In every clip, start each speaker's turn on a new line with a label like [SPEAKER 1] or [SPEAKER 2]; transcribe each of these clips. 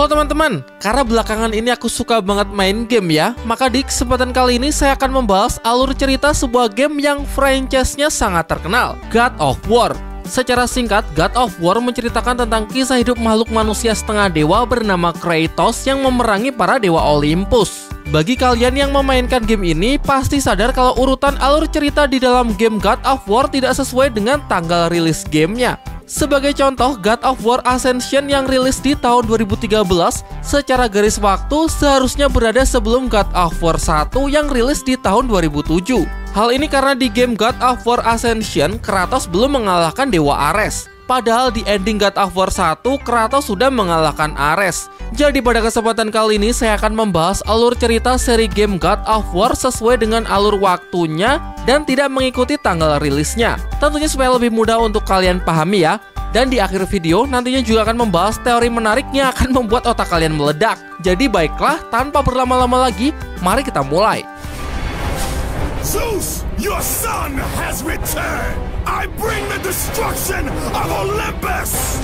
[SPEAKER 1] Halo teman-teman, karena belakangan ini aku suka banget main game ya, maka di kesempatan kali ini saya akan membahas alur cerita sebuah game yang franchise-nya sangat terkenal, God of War. Secara singkat, God of War menceritakan tentang kisah hidup makhluk manusia setengah dewa bernama Kratos yang memerangi para dewa Olympus. Bagi kalian yang memainkan game ini, pasti sadar kalau urutan alur cerita di dalam game God of War tidak sesuai dengan tanggal rilis gamenya. Sebagai contoh, God of War Ascension yang rilis di tahun 2013 secara garis waktu seharusnya berada sebelum God of War 1 yang rilis di tahun 2007. Hal ini karena di game God of War Ascension, Kratos belum mengalahkan Dewa Ares. Padahal di ending God of War 1, Kratos sudah mengalahkan Ares. Jadi pada kesempatan kali ini saya akan membahas alur cerita seri game God of War sesuai dengan alur waktunya dan tidak mengikuti tanggal rilisnya. Tentunya supaya lebih mudah untuk kalian pahami ya. Dan di akhir video nantinya juga akan membahas teori menarik yang akan membuat otak kalian meledak. Jadi baiklah, tanpa berlama-lama lagi, mari kita mulai.
[SPEAKER 2] Zeus, your son has returned! I bring the destruction of Olympus!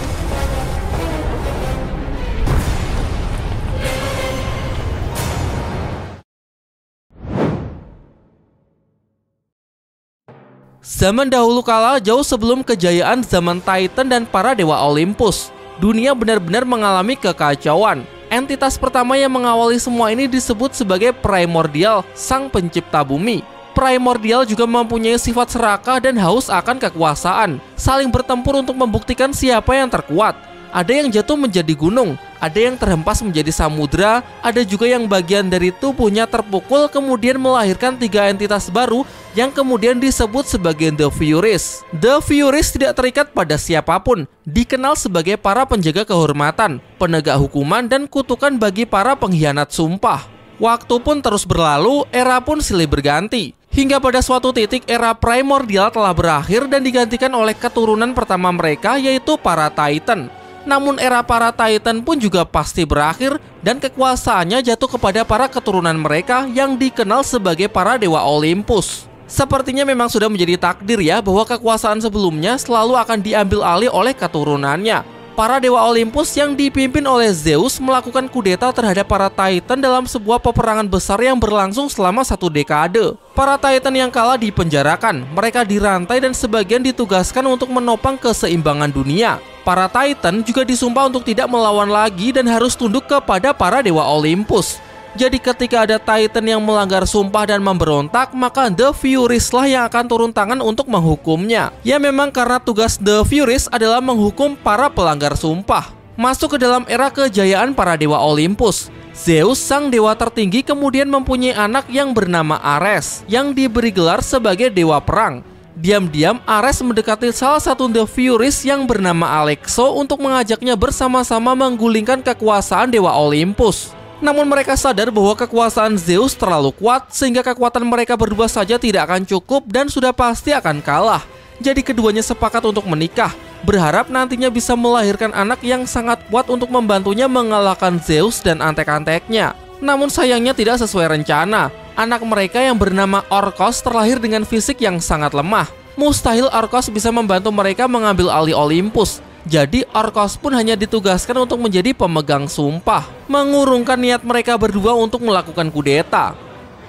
[SPEAKER 1] Zaman dahulu kala, jauh sebelum kejayaan zaman Titan dan para dewa Olympus, dunia benar-benar mengalami kekacauan. Entitas pertama yang mengawali semua ini disebut sebagai Primordial, sang pencipta bumi. Primordial juga mempunyai sifat serakah dan haus akan kekuasaan, saling bertempur untuk membuktikan siapa yang terkuat. Ada yang jatuh menjadi gunung, ada yang terhempas menjadi samudra, ada juga yang bagian dari tubuhnya terpukul kemudian melahirkan 3 entitas baru yang kemudian disebut sebagai The Furies. The Furies tidak terikat pada siapapun, dikenal sebagai para penjaga kehormatan, penegak hukuman, dan kutukan bagi para pengkhianat sumpah. Waktu pun terus berlalu, era pun silih berganti. Hingga pada suatu titik era Primordial telah berakhir dan digantikan oleh keturunan pertama mereka yaitu para Titan. Namun era para Titan pun juga pasti berakhir dan kekuasaannya jatuh kepada para keturunan mereka yang dikenal sebagai para dewa Olympus. Sepertinya memang sudah menjadi takdir ya bahwa kekuasaan sebelumnya selalu akan diambil alih oleh keturunannya. Para dewa Olympus yang dipimpin oleh Zeus melakukan kudeta terhadap para Titan dalam sebuah peperangan besar yang berlangsung selama 1 dekade. Para Titan yang kalah dipenjarakan, mereka dirantai dan sebagian ditugaskan untuk menopang keseimbangan dunia. Para Titan juga disumpah untuk tidak melawan lagi dan harus tunduk kepada para dewa Olympus. Jadi ketika ada Titan yang melanggar sumpah dan memberontak, maka The Furies lah yang akan turun tangan untuk menghukumnya. Ya memang karena tugas The Furies adalah menghukum para pelanggar sumpah. Masuk ke dalam era kejayaan para dewa Olympus, Zeus sang dewa tertinggi kemudian mempunyai anak yang bernama Ares, yang diberi gelar sebagai dewa perang. Diam-diam Ares mendekati salah satu The Furies yang bernama Alexo untuk mengajaknya bersama-sama menggulingkan kekuasaan dewa Olympus. Namun mereka sadar bahwa kekuasaan Zeus terlalu kuat sehingga kekuatan mereka berdua saja tidak akan cukup dan sudah pasti akan kalah. Jadi keduanya sepakat untuk menikah, berharap nantinya bisa melahirkan anak yang sangat kuat untuk membantunya mengalahkan Zeus dan antek-anteknya. Namun sayangnya tidak sesuai rencana. Anak mereka yang bernama Orcos terlahir dengan fisik yang sangat lemah. Mustahil Orcos bisa membantu mereka mengambil alih Olympus. Jadi Orcos pun hanya ditugaskan untuk menjadi pemegang sumpah, mengurungkan niat mereka berdua untuk melakukan kudeta.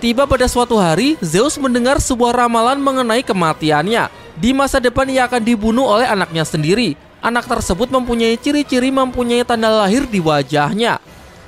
[SPEAKER 1] Tiba pada suatu hari, Zeus mendengar sebuah ramalan mengenai kematiannya. Di masa depan ia akan dibunuh oleh anaknya sendiri. Anak tersebut mempunyai ciri-ciri mempunyai tanda lahir di wajahnya.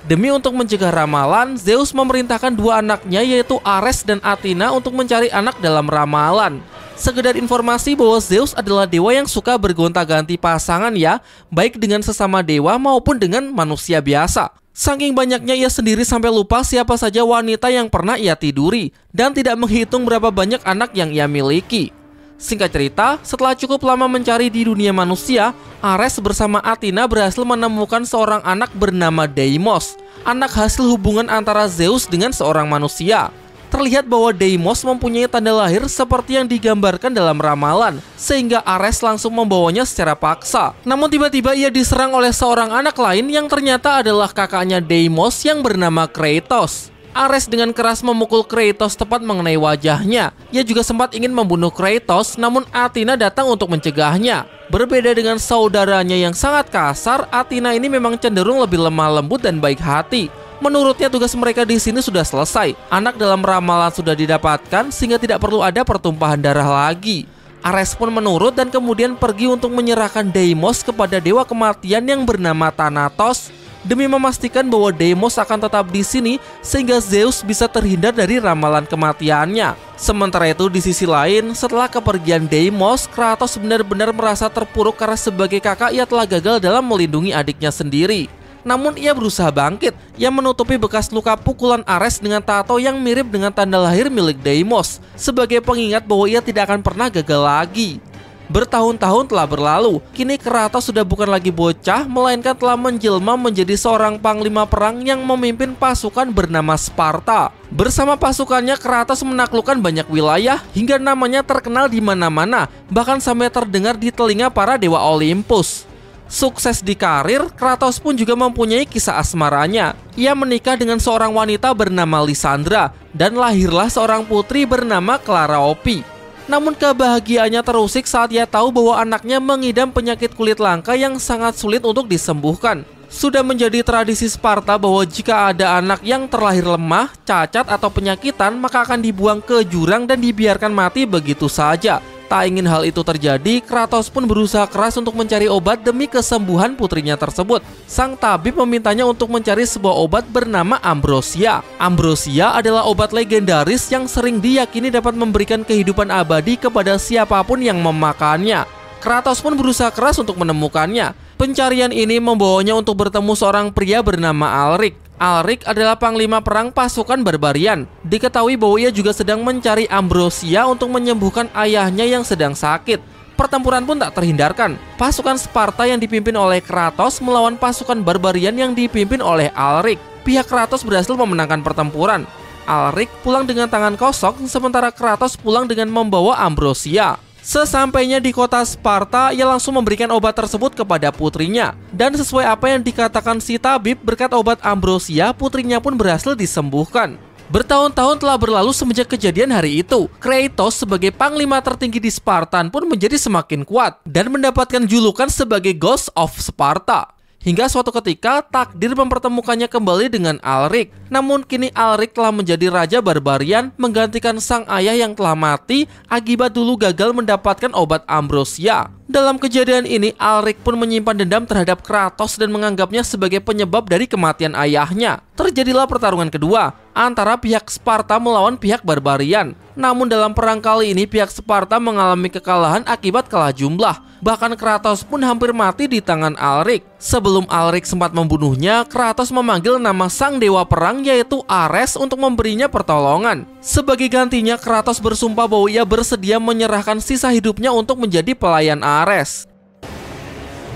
[SPEAKER 1] Demi untuk mencegah ramalan, Zeus memerintahkan 2 anaknya yaitu Ares dan Athena untuk mencari anak dalam ramalan. Sekedar informasi bahwa Zeus adalah dewa yang suka bergonta-ganti pasangan ya, baik dengan sesama dewa maupun dengan manusia biasa. Saking banyaknya ia sendiri sampai lupa siapa saja wanita yang pernah ia tiduri dan tidak menghitung berapa banyak anak yang ia miliki. Singkat cerita, setelah cukup lama mencari di dunia manusia, Ares bersama Athena berhasil menemukan seorang anak bernama Deimos, anak hasil hubungan antara Zeus dengan seorang manusia. Terlihat bahwa Deimos mempunyai tanda lahir seperti yang digambarkan dalam ramalan, sehingga Ares langsung membawanya secara paksa. Namun tiba-tiba ia diserang oleh seorang anak lain yang ternyata adalah kakaknya Deimos yang bernama Kratos. Ares dengan keras memukul Kratos tepat mengenai wajahnya. Ia juga sempat ingin membunuh Kratos, namun Athena datang untuk mencegahnya. Berbeda dengan saudaranya yang sangat kasar, Athena ini memang cenderung lebih lemah lembut dan baik hati. Menurutnya tugas mereka di sini sudah selesai. Anak dalam ramalan sudah didapatkan sehingga tidak perlu ada pertumpahan darah lagi. Ares pun menurut dan kemudian pergi untuk menyerahkan Deimos kepada dewa kematian yang bernama Thanatos, demi memastikan bahwa Deimos akan tetap di sini sehingga Zeus bisa terhindar dari ramalan kematiannya. Sementara itu di sisi lain, setelah kepergian Deimos, Kratos benar-benar merasa terpuruk karena sebagai kakak ia telah gagal dalam melindungi adiknya sendiri. Namun ia berusaha bangkit. Ia menutupi bekas luka pukulan Ares dengan tato yang mirip dengan tanda lahir milik Deimos, sebagai pengingat bahwa ia tidak akan pernah gagal lagi. Bertahun-tahun telah berlalu, kini Kratos sudah bukan lagi bocah, melainkan telah menjelma menjadi seorang panglima perang yang memimpin pasukan bernama Sparta. Bersama pasukannya, Kratos menaklukkan banyak wilayah hingga namanya terkenal di mana-mana, bahkan sampai terdengar di telinga para dewa Olympus. Sukses di karir, Kratos pun juga mempunyai kisah asmaranya. Ia menikah dengan seorang wanita bernama Lysandra, dan lahirlah seorang putri bernama Calliope. Namun kebahagiaannya terusik saat ia tahu bahwa anaknya mengidam penyakit kulit langka yang sangat sulit untuk disembuhkan. Sudah menjadi tradisi Sparta bahwa jika ada anak yang terlahir lemah, cacat atau penyakitan, maka akan dibuang ke jurang dan dibiarkan mati begitu saja. Tak ingin hal itu terjadi, Kratos pun berusaha keras untuk mencari obat demi kesembuhan putrinya tersebut. Sang tabib memintanya untuk mencari sebuah obat bernama Ambrosia. Ambrosia adalah obat legendaris yang sering diyakini dapat memberikan kehidupan abadi kepada siapapun yang memakannya. Kratos pun berusaha keras untuk menemukannya. Pencarian ini membawanya untuk bertemu seorang pria bernama Alrik. Alrik adalah panglima perang pasukan barbarian. Diketahui bahwa ia juga sedang mencari Ambrosia untuk menyembuhkan ayahnya yang sedang sakit. Pertempuran pun tak terhindarkan. Pasukan Sparta yang dipimpin oleh Kratos melawan pasukan barbarian yang dipimpin oleh Alrik. Pihak Kratos berhasil memenangkan pertempuran. Alrik pulang dengan tangan kosong, sementara Kratos pulang dengan membawa Ambrosia. Sesampainya di kota Sparta, ia langsung memberikan obat tersebut kepada putrinya. Dan sesuai apa yang dikatakan si tabib, berkat obat Ambrosia, putrinya pun berhasil disembuhkan. Bertahun-tahun telah berlalu semenjak kejadian hari itu. Kratos sebagai panglima tertinggi di Spartan pun menjadi semakin kuat dan mendapatkan julukan sebagai Ghost of Sparta. Hingga suatu ketika takdir mempertemukannya kembali dengan Alrik. Namun kini Alrik telah menjadi raja barbarian, menggantikan sang ayah yang telah mati akibat dulu gagal mendapatkan obat Ambrosia. Dalam kejadian ini, Alrik pun menyimpan dendam terhadap Kratos dan menganggapnya sebagai penyebab dari kematian ayahnya. Terjadilah pertarungan kedua antara pihak Sparta melawan pihak barbarian. Namun dalam perang kali ini pihak Sparta mengalami kekalahan akibat kalah jumlah. Bahkan Kratos pun hampir mati di tangan Alrik. Sebelum Alrik sempat membunuhnya, Kratos memanggil nama sang dewa perang yaitu Ares untuk memberinya pertolongan. Sebagai gantinya, Kratos bersumpah bahwa ia bersedia menyerahkan sisa hidupnya untuk menjadi pelayan Ares.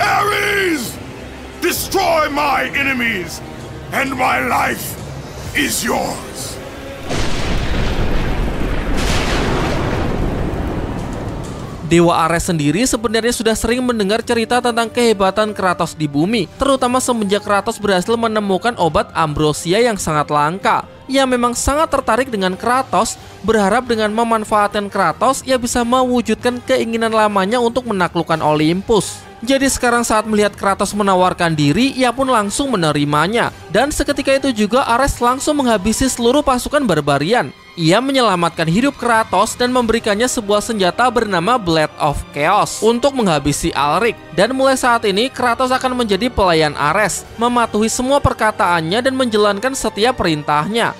[SPEAKER 2] Ares! Destroy my enemies, and my life is yours.
[SPEAKER 1] Dewa Ares sendiri sebenarnya sudah sering mendengar cerita tentang kehebatan Kratos di bumi, terutama semenjak Kratos berhasil menemukan obat Ambrosia yang sangat langka. Ia memang sangat tertarik dengan Kratos, berharap dengan memanfaatkan Kratos ia bisa mewujudkan keinginan lamanya untuk menaklukkan Olympus. Jadi sekarang saat melihat Kratos menawarkan diri, ia pun langsung menerimanya. Dan seketika itu juga Ares langsung menghabisi seluruh pasukan barbarian. Ia menyelamatkan hidup Kratos dan memberikannya sebuah senjata bernama Blade of Chaos untuk menghabisi Alrik. Dan mulai saat ini Kratos akan menjadi pelayan Ares, mematuhi semua perkataannya dan menjalankan setiap perintahnya.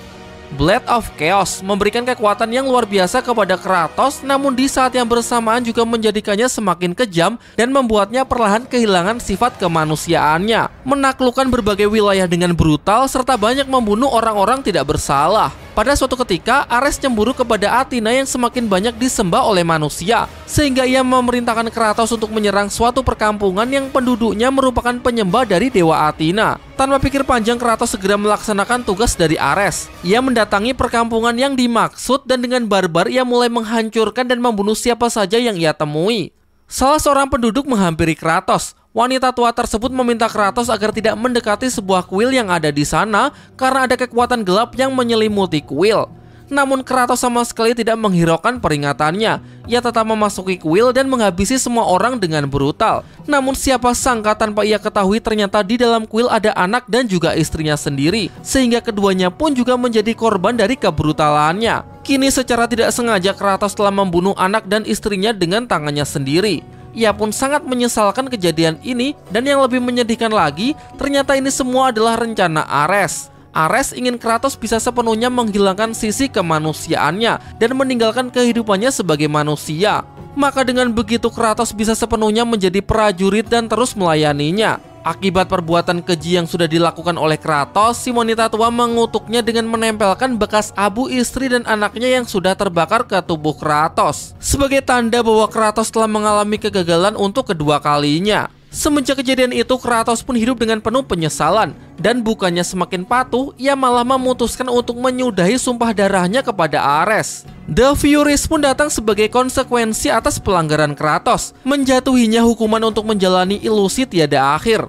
[SPEAKER 1] Blade of Chaos memberikan kekuatan yang luar biasa kepada Kratos, namun di saat yang bersamaan juga menjadikannya semakin kejam dan membuatnya perlahan kehilangan sifat kemanusiaannya, menaklukkan berbagai wilayah dengan brutal serta banyak membunuh orang-orang tidak bersalah. Pada suatu ketika, Ares cemburu kepada Athena yang semakin banyak disembah oleh manusia, sehingga ia memerintahkan Kratos untuk menyerang suatu perkampungan yang penduduknya merupakan penyembah dari dewa Athena. Tanpa pikir panjang, Kratos segera melaksanakan tugas dari Ares. Ia mendatangi perkampungan yang dimaksud dan dengan barbar ia mulai menghancurkan dan membunuh siapa saja yang ia temui. Salah seorang penduduk menghampiri Kratos. Wanita tua tersebut meminta Kratos agar tidak mendekati sebuah kuil yang ada di sana karena ada kekuatan gelap yang menyelimuti kuil. Namun Kratos sama sekali tidak menghiraukan peringatannya. Ia tetap memasuki kuil dan menghabisi semua orang dengan brutal. Namun siapa sangka tanpa ia ketahui ternyata di dalam kuil ada anak dan juga istrinya sendiri, sehingga keduanya pun juga menjadi korban dari kebrutalannya. Kini secara tidak sengaja Kratos telah membunuh anak dan istrinya dengan tangannya sendiri. Ia pun sangat menyesalkan kejadian ini, dan yang lebih menyedihkan lagi, ternyata ini semua adalah rencana Ares. Ares ingin Kratos bisa sepenuhnya menghilangkan sisi kemanusiaannya dan meninggalkan kehidupannya sebagai manusia. Maka dengan begitu Kratos bisa sepenuhnya menjadi prajurit dan terus melayaninya. Akibat perbuatan keji yang sudah dilakukan oleh Kratos, si wanita tua mengutuknya dengan menempelkan bekas abu istri dan anaknya yang sudah terbakar ke tubuh Kratos, sebagai tanda bahwa Kratos telah mengalami kegagalan untuk kedua kalinya. Semenjak kejadian itu, Kratos pun hidup dengan penuh penyesalan, dan bukannya semakin patuh, ia malah memutuskan untuk menyudahi sumpah darahnya kepada Ares. The Furies pun datang sebagai konsekuensi atas pelanggaran Kratos, menjatuhinya hukuman untuk menjalani ilusi tiada akhir.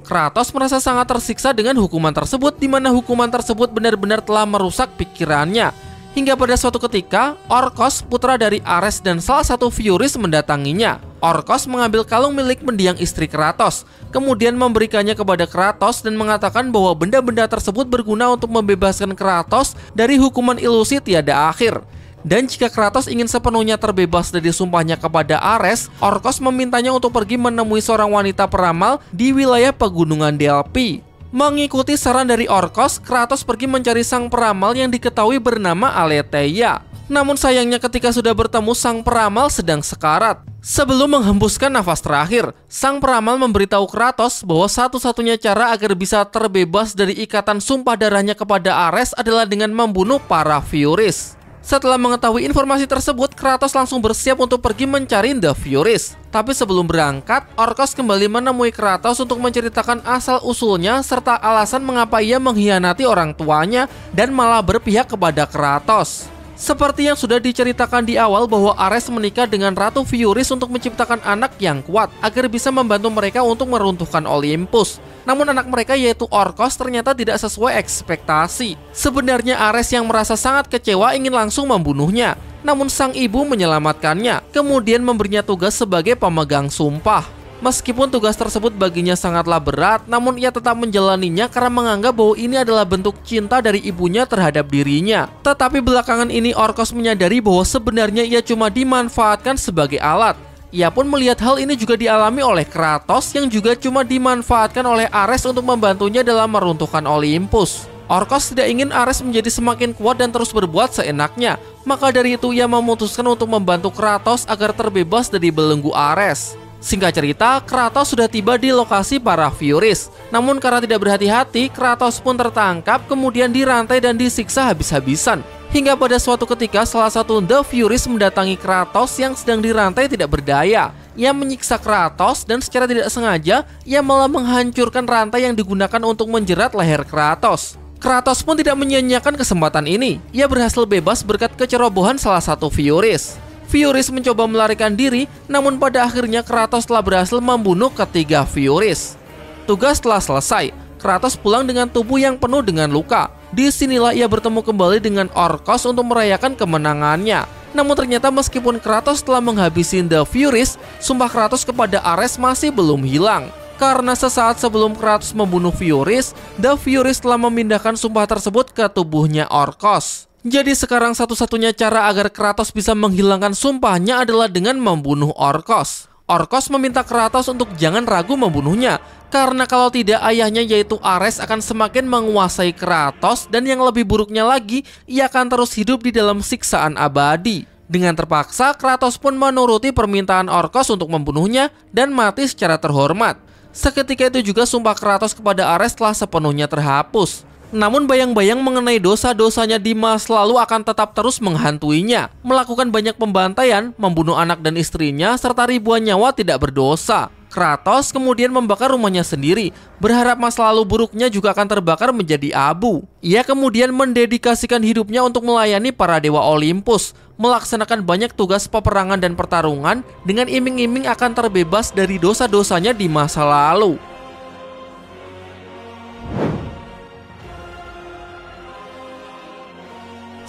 [SPEAKER 1] Kratos merasa sangat tersiksa dengan hukuman tersebut, di mana hukuman tersebut benar-benar telah merusak pikirannya. Hingga pada suatu ketika, Orkos, putra dari Ares dan salah satu Furies, mendatanginya. Orkos mengambil kalung milik mendiang istri Kratos, kemudian memberikannya kepada Kratos dan mengatakan bahwa benda-benda tersebut berguna untuk membebaskan Kratos dari hukuman ilusi tiada akhir. Dan jika Kratos ingin sepenuhnya terbebas dari sumpahnya kepada Ares, Orkos memintanya untuk pergi menemui seorang wanita peramal di wilayah pegunungan Delphi. Mengikuti saran dari Orkos, Kratos pergi mencari sang peramal yang diketahui bernama Aletheia. Namun sayangnya ketika sudah bertemu, sang peramal sedang sekarat. Sebelum menghembuskan nafas terakhir, sang peramal memberitahu Kratos bahwa satu-satunya cara agar bisa terbebas dari ikatan sumpah darahnya kepada Ares adalah dengan membunuh para Furies. Setelah mengetahui informasi tersebut, Kratos langsung bersiap untuk pergi mencari The Furies. Tapi sebelum berangkat, Orkos kembali menemui Kratos untuk menceritakan asal-usulnya serta alasan mengapa ia mengkhianati orang tuanya dan malah berpihak kepada Kratos. Seperti yang sudah diceritakan di awal bahwa Ares menikah dengan Ratu Furies untuk menciptakan anak yang kuat agar bisa membantu mereka untuk meruntuhkan Olympus. Namun anak mereka yaitu Orkos ternyata tidak sesuai ekspektasi. Sebenarnya Ares yang merasa sangat kecewa ingin langsung membunuhnya. Namun sang ibu menyelamatkannya, kemudian memberinya tugas sebagai pemegang sumpah. Meskipun tugas tersebut baginya sangatlah berat, namun ia tetap menjalaninya karena menganggap bahwa ini adalah bentuk cinta dari ibunya terhadap dirinya. Tetapi belakangan ini Orkos menyadari bahwa sebenarnya ia cuma dimanfaatkan sebagai alat. Ia pun melihat hal ini juga dialami oleh Kratos yang juga cuma dimanfaatkan oleh Ares untuk membantunya dalam meruntuhkan Olympus. Orkos tidak ingin Ares menjadi semakin kuat dan terus berbuat seenaknya. Maka dari itu ia memutuskan untuk membantu Kratos agar terbebas dari belenggu Ares. Singkat cerita, Kratos sudah tiba di lokasi para Furies. Namun karena tidak berhati-hati, Kratos pun tertangkap, kemudian dirantai dan disiksa habis-habisan. Hingga pada suatu ketika, salah satu The Furies mendatangi Kratos yang sedang dirantai tidak berdaya. Ia menyiksa Kratos dan secara tidak sengaja, ia malah menghancurkan rantai yang digunakan untuk menjerat leher Kratos. Kratos pun tidak menyia-nyiakan kesempatan ini. Ia berhasil bebas berkat kecerobohan salah satu Furies. Furies mencoba melarikan diri, namun pada akhirnya Kratos telah berhasil membunuh ketiga Furies. Tugas telah selesai. Kratos pulang dengan tubuh yang penuh dengan luka. Disinilah ia bertemu kembali dengan Orkos untuk merayakan kemenangannya. Namun ternyata meskipun Kratos telah menghabisi The Furies, sumpah Kratos kepada Ares masih belum hilang. Karena sesaat sebelum Kratos membunuh Furies, The Furies telah memindahkan sumpah tersebut ke tubuhnya Orkos. Jadi sekarang satu-satunya cara agar Kratos bisa menghilangkan sumpahnya adalah dengan membunuh Orkos. Orkos meminta Kratos untuk jangan ragu membunuhnya, karena kalau tidak ayahnya yaitu Ares akan semakin menguasai Kratos dan yang lebih buruknya lagi, ia akan terus hidup di dalam siksaan abadi. Dengan terpaksa, Kratos pun menuruti permintaan Orkos untuk membunuhnya dan mati secara terhormat. Seketika itu juga sumpah Kratos kepada Ares telah sepenuhnya terhapus. Namun bayang-bayang mengenai dosa-dosanya di masa lalu akan tetap terus menghantuinya. Melakukan banyak pembantaian, membunuh anak dan istrinya, serta ribuan nyawa tidak berdosa. Kratos kemudian membakar rumahnya sendiri, berharap masa lalu buruknya juga akan terbakar menjadi abu. Ia kemudian mendedikasikan hidupnya untuk melayani para dewa Olympus, melaksanakan banyak tugas peperangan dan pertarungan dengan iming-iming akan terbebas dari dosa-dosanya di masa lalu.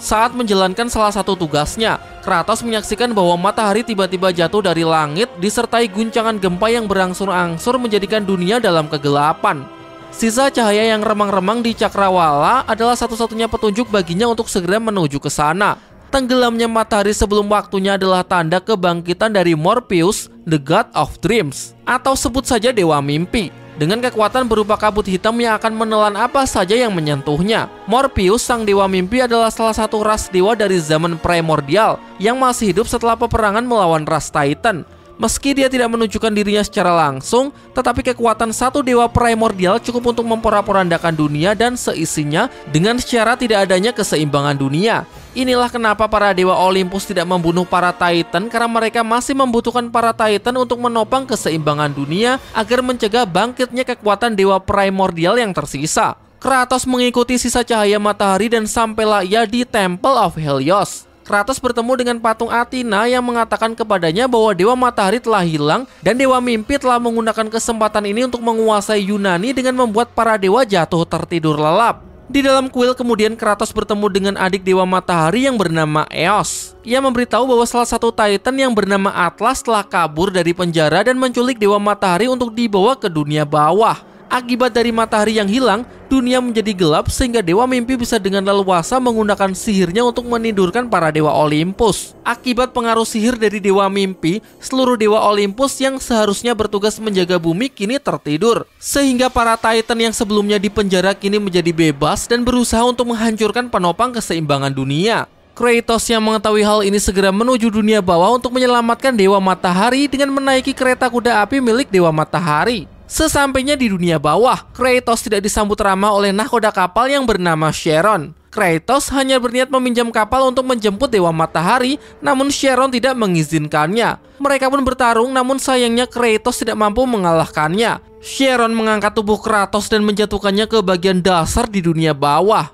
[SPEAKER 1] Saat menjalankan salah satu tugasnya, Kratos menyaksikan bahwa matahari tiba-tiba jatuh dari langit disertai guncangan gempa yang berangsur-angsur menjadikan dunia dalam kegelapan. Sisa cahaya yang remang-remang di cakrawala adalah satu-satunya petunjuk baginya untuk segera menuju ke sana. Tenggelamnya matahari sebelum waktunya adalah tanda kebangkitan dari Morpheus, the God of Dreams, atau sebut saja Dewa Mimpi, dengan kekuatan berupa kabut hitam yang akan menelan apa saja yang menyentuhnya. Morpheus, sang dewa mimpi, adalah salah satu ras dewa dari zaman primordial yang masih hidup setelah peperangan melawan ras Titan. Meski dia tidak menunjukkan dirinya secara langsung, tetapi kekuatan satu dewa primordial cukup untuk memporak-porandakan dunia dan seisinya dengan syarat tidak adanya keseimbangan dunia. Inilah kenapa para dewa Olympus tidak membunuh para Titan, karena mereka masih membutuhkan para Titan untuk menopang keseimbangan dunia agar mencegah bangkitnya kekuatan dewa primordial yang tersisa. Kratos mengikuti sisa cahaya matahari dan sampailah ia di Temple of Helios. Kratos bertemu dengan patung Athena yang mengatakan kepadanya bahwa dewa matahari telah hilang dan dewa mimpi telah menggunakan kesempatan ini untuk menguasai Yunani dengan membuat para dewa jatuh tertidur lelap. Di dalam kuil kemudian Kratos bertemu dengan adik dewa matahari yang bernama Eos. Ia memberitahu bahwa salah satu Titan yang bernama Atlas telah kabur dari penjara dan menculik dewa matahari untuk dibawa ke dunia bawah. Akibat dari matahari yang hilang, dunia menjadi gelap sehingga dewa mimpi bisa dengan leluasa menggunakan sihirnya untuk menidurkan para dewa Olympus. Akibat pengaruh sihir dari dewa mimpi, seluruh dewa Olympus yang seharusnya bertugas menjaga bumi kini tertidur. Sehingga para Titan yang sebelumnya dipenjara kini menjadi bebas dan berusaha untuk menghancurkan penopang keseimbangan dunia. Kratos yang mengetahui hal ini segera menuju dunia bawah untuk menyelamatkan dewa matahari dengan menaiki kereta kuda api milik dewa matahari. Sesampainya di dunia bawah, Kratos tidak disambut ramah oleh nahkoda kapal yang bernama Charon. Kratos hanya berniat meminjam kapal untuk menjemput dewa matahari, namun Charon tidak mengizinkannya. Mereka pun bertarung, namun sayangnya Kratos tidak mampu mengalahkannya. Charon mengangkat tubuh Kratos dan menjatuhkannya ke bagian dasar di dunia bawah.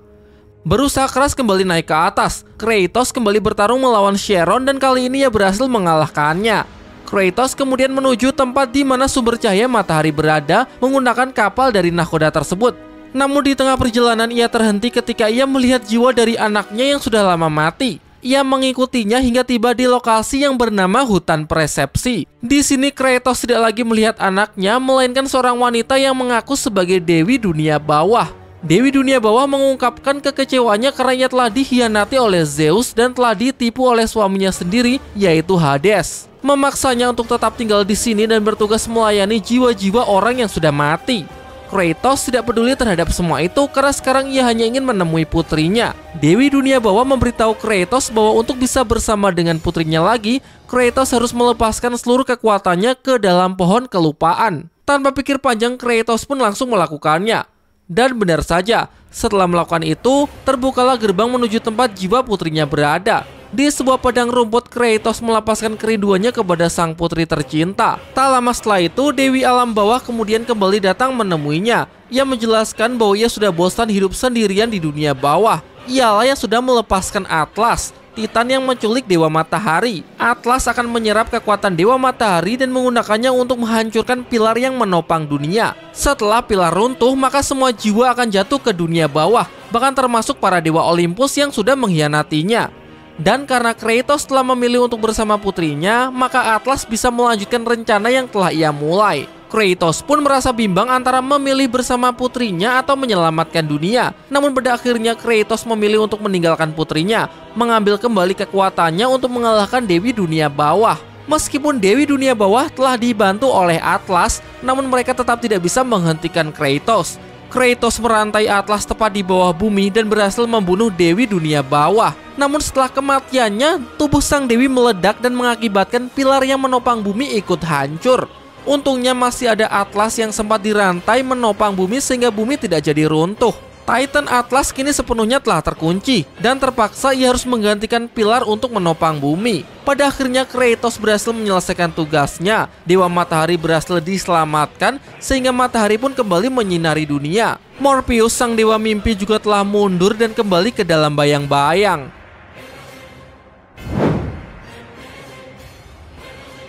[SPEAKER 1] Berusaha keras kembali naik ke atas, Kratos kembali bertarung melawan Charon dan kali ini ia berhasil mengalahkannya. Kratos kemudian menuju tempat di mana sumber cahaya matahari berada menggunakan kapal dari nahkoda tersebut. Namun di tengah perjalanan ia terhenti ketika ia melihat jiwa dari anaknya yang sudah lama mati. Ia mengikutinya hingga tiba di lokasi yang bernama Hutan Persepsi. Di sini Kratos tidak lagi melihat anaknya, melainkan seorang wanita yang mengaku sebagai Dewi Dunia Bawah. Dewi Dunia Bawah mengungkapkan kekecewaannya karena ia telah dikhianati oleh Zeus dan telah ditipu oleh suaminya sendiri, yaitu Hades. Memaksanya untuk tetap tinggal di sini dan bertugas melayani jiwa-jiwa orang yang sudah mati. Kratos tidak peduli terhadap semua itu karena sekarang ia hanya ingin menemui putrinya. Dewi Dunia Bawah memberitahu Kratos bahwa untuk bisa bersama dengan putrinya lagi, Kratos harus melepaskan seluruh kekuatannya ke dalam pohon kelupaan. Tanpa pikir panjang, Kratos pun langsung melakukannya. Dan benar saja, setelah melakukan itu, terbukalah gerbang menuju tempat jiwa putrinya berada. Di sebuah padang rumput, Kratos melepaskan kerinduannya kepada sang putri tercinta. Tak lama setelah itu, Dewi Alam Bawah kemudian kembali datang menemuinya. Ia menjelaskan bahwa ia sudah bosan hidup sendirian di dunia bawah. Ialah yang sudah melepaskan Atlas, Titan yang menculik Dewa Matahari. Atlas akan menyerap kekuatan Dewa Matahari dan menggunakannya untuk menghancurkan pilar yang menopang dunia. Setelah pilar runtuh, maka semua jiwa akan jatuh ke dunia bawah, bahkan termasuk para Dewa Olympus yang sudah mengkhianatinya. Dan karena Kratos telah memilih untuk bersama putrinya, maka Atlas bisa melanjutkan rencana yang telah ia mulai. Kratos pun merasa bimbang antara memilih bersama putrinya atau menyelamatkan dunia. Namun pada akhirnya Kratos memilih untuk meninggalkan putrinya, mengambil kembali kekuatannya untuk mengalahkan Dewi Dunia Bawah. Meskipun Dewi Dunia Bawah telah dibantu oleh Atlas, namun mereka tetap tidak bisa menghentikan Kratos. Kratos merantai Atlas tepat di bawah bumi dan berhasil membunuh Dewi Dunia Bawah. Namun setelah kematiannya, tubuh sang Dewi meledak dan mengakibatkan pilar yang menopang bumi ikut hancur. Untungnya masih ada Atlas yang sempat dirantai menopang bumi sehingga bumi tidak jadi runtuh. Titan Atlas kini sepenuhnya telah terkunci dan terpaksa ia harus menggantikan pilar untuk menopang bumi. Pada akhirnya Kratos berhasil menyelesaikan tugasnya. Dewa Matahari berhasil diselamatkan sehingga matahari pun kembali menyinari dunia. Morpheus sang dewa mimpi juga telah mundur dan kembali ke dalam bayang-bayang.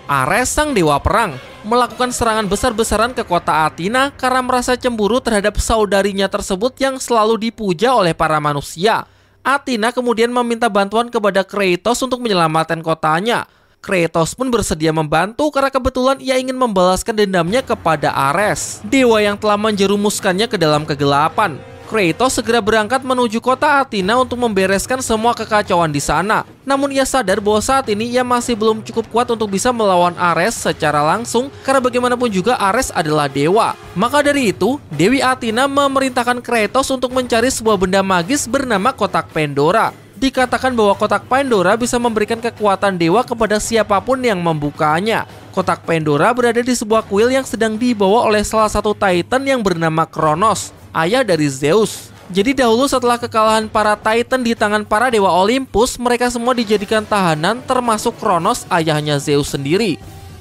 [SPEAKER 1] Ares sang dewa perang melakukan serangan besar-besaran ke kota Athena karena merasa cemburu terhadap saudarinya tersebut yang selalu dipuja oleh para manusia. Athena kemudian meminta bantuan kepada Kratos untuk menyelamatkan kotanya. Kratos pun bersedia membantu karena kebetulan ia ingin membalaskan dendamnya kepada Ares, dewa yang telah menjerumuskannya ke dalam kegelapan. Kratos segera berangkat menuju kota Athena untuk membereskan semua kekacauan di sana. Namun ia sadar bahwa saat ini ia masih belum cukup kuat untuk bisa melawan Ares secara langsung karena bagaimanapun juga Ares adalah dewa. Maka dari itu, Dewi Athena memerintahkan Kratos untuk mencari sebuah benda magis bernama kotak Pandora. Dikatakan bahwa kotak Pandora bisa memberikan kekuatan dewa kepada siapapun yang membukanya. Kotak Pandora berada di sebuah kuil yang sedang dibawa oleh salah satu Titan yang bernama Kronos, ayah dari Zeus. Jadi dahulu setelah kekalahan para Titan di tangan para dewa Olympus, mereka semua dijadikan tahanan termasuk Kronos, ayahnya Zeus sendiri.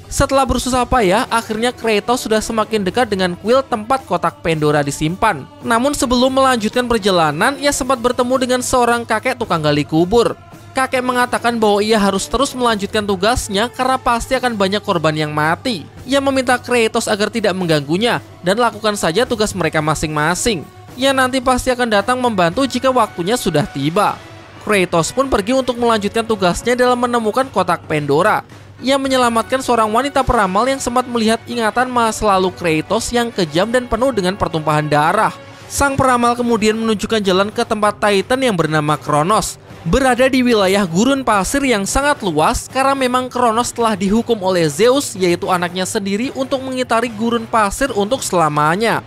[SPEAKER 1] Setelah bersusah payah, akhirnya Kratos sudah semakin dekat dengan kuil tempat kotak Pandora disimpan. Namun sebelum melanjutkan perjalanan, ia sempat bertemu dengan seorang kakek tukang gali kubur. Kakek mengatakan bahwa ia harus terus melanjutkan tugasnya karena pasti akan banyak korban yang mati. Ia meminta Kratos agar tidak mengganggunya dan lakukan saja tugas mereka masing-masing. Ia nanti pasti akan datang membantu jika waktunya sudah tiba. Kratos pun pergi untuk melanjutkan tugasnya dalam menemukan kotak Pandora. Ia menyelamatkan seorang wanita peramal yang sempat melihat ingatan masa lalu Kratos yang kejam dan penuh dengan pertumpahan darah. Sang peramal kemudian menunjukkan jalan ke tempat Titan yang bernama Kronos. Berada di wilayah gurun pasir yang sangat luas karena memang Kronos telah dihukum oleh Zeus, yaitu anaknya sendiri, untuk mengitari gurun pasir untuk selamanya.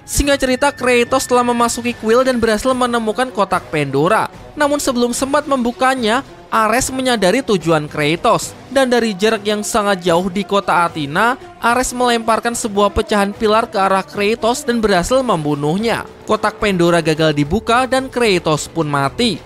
[SPEAKER 1] Singkat cerita, Kratos telah memasuki kuil dan berhasil menemukan kotak Pandora. Namun sebelum sempat membukanya, Ares menyadari tujuan Kratos. Dan dari jarak yang sangat jauh di kota Athena, Ares melemparkan sebuah pecahan pilar ke arah Kratos dan berhasil membunuhnya. Kotak Pandora gagal dibuka dan Kratos pun mati.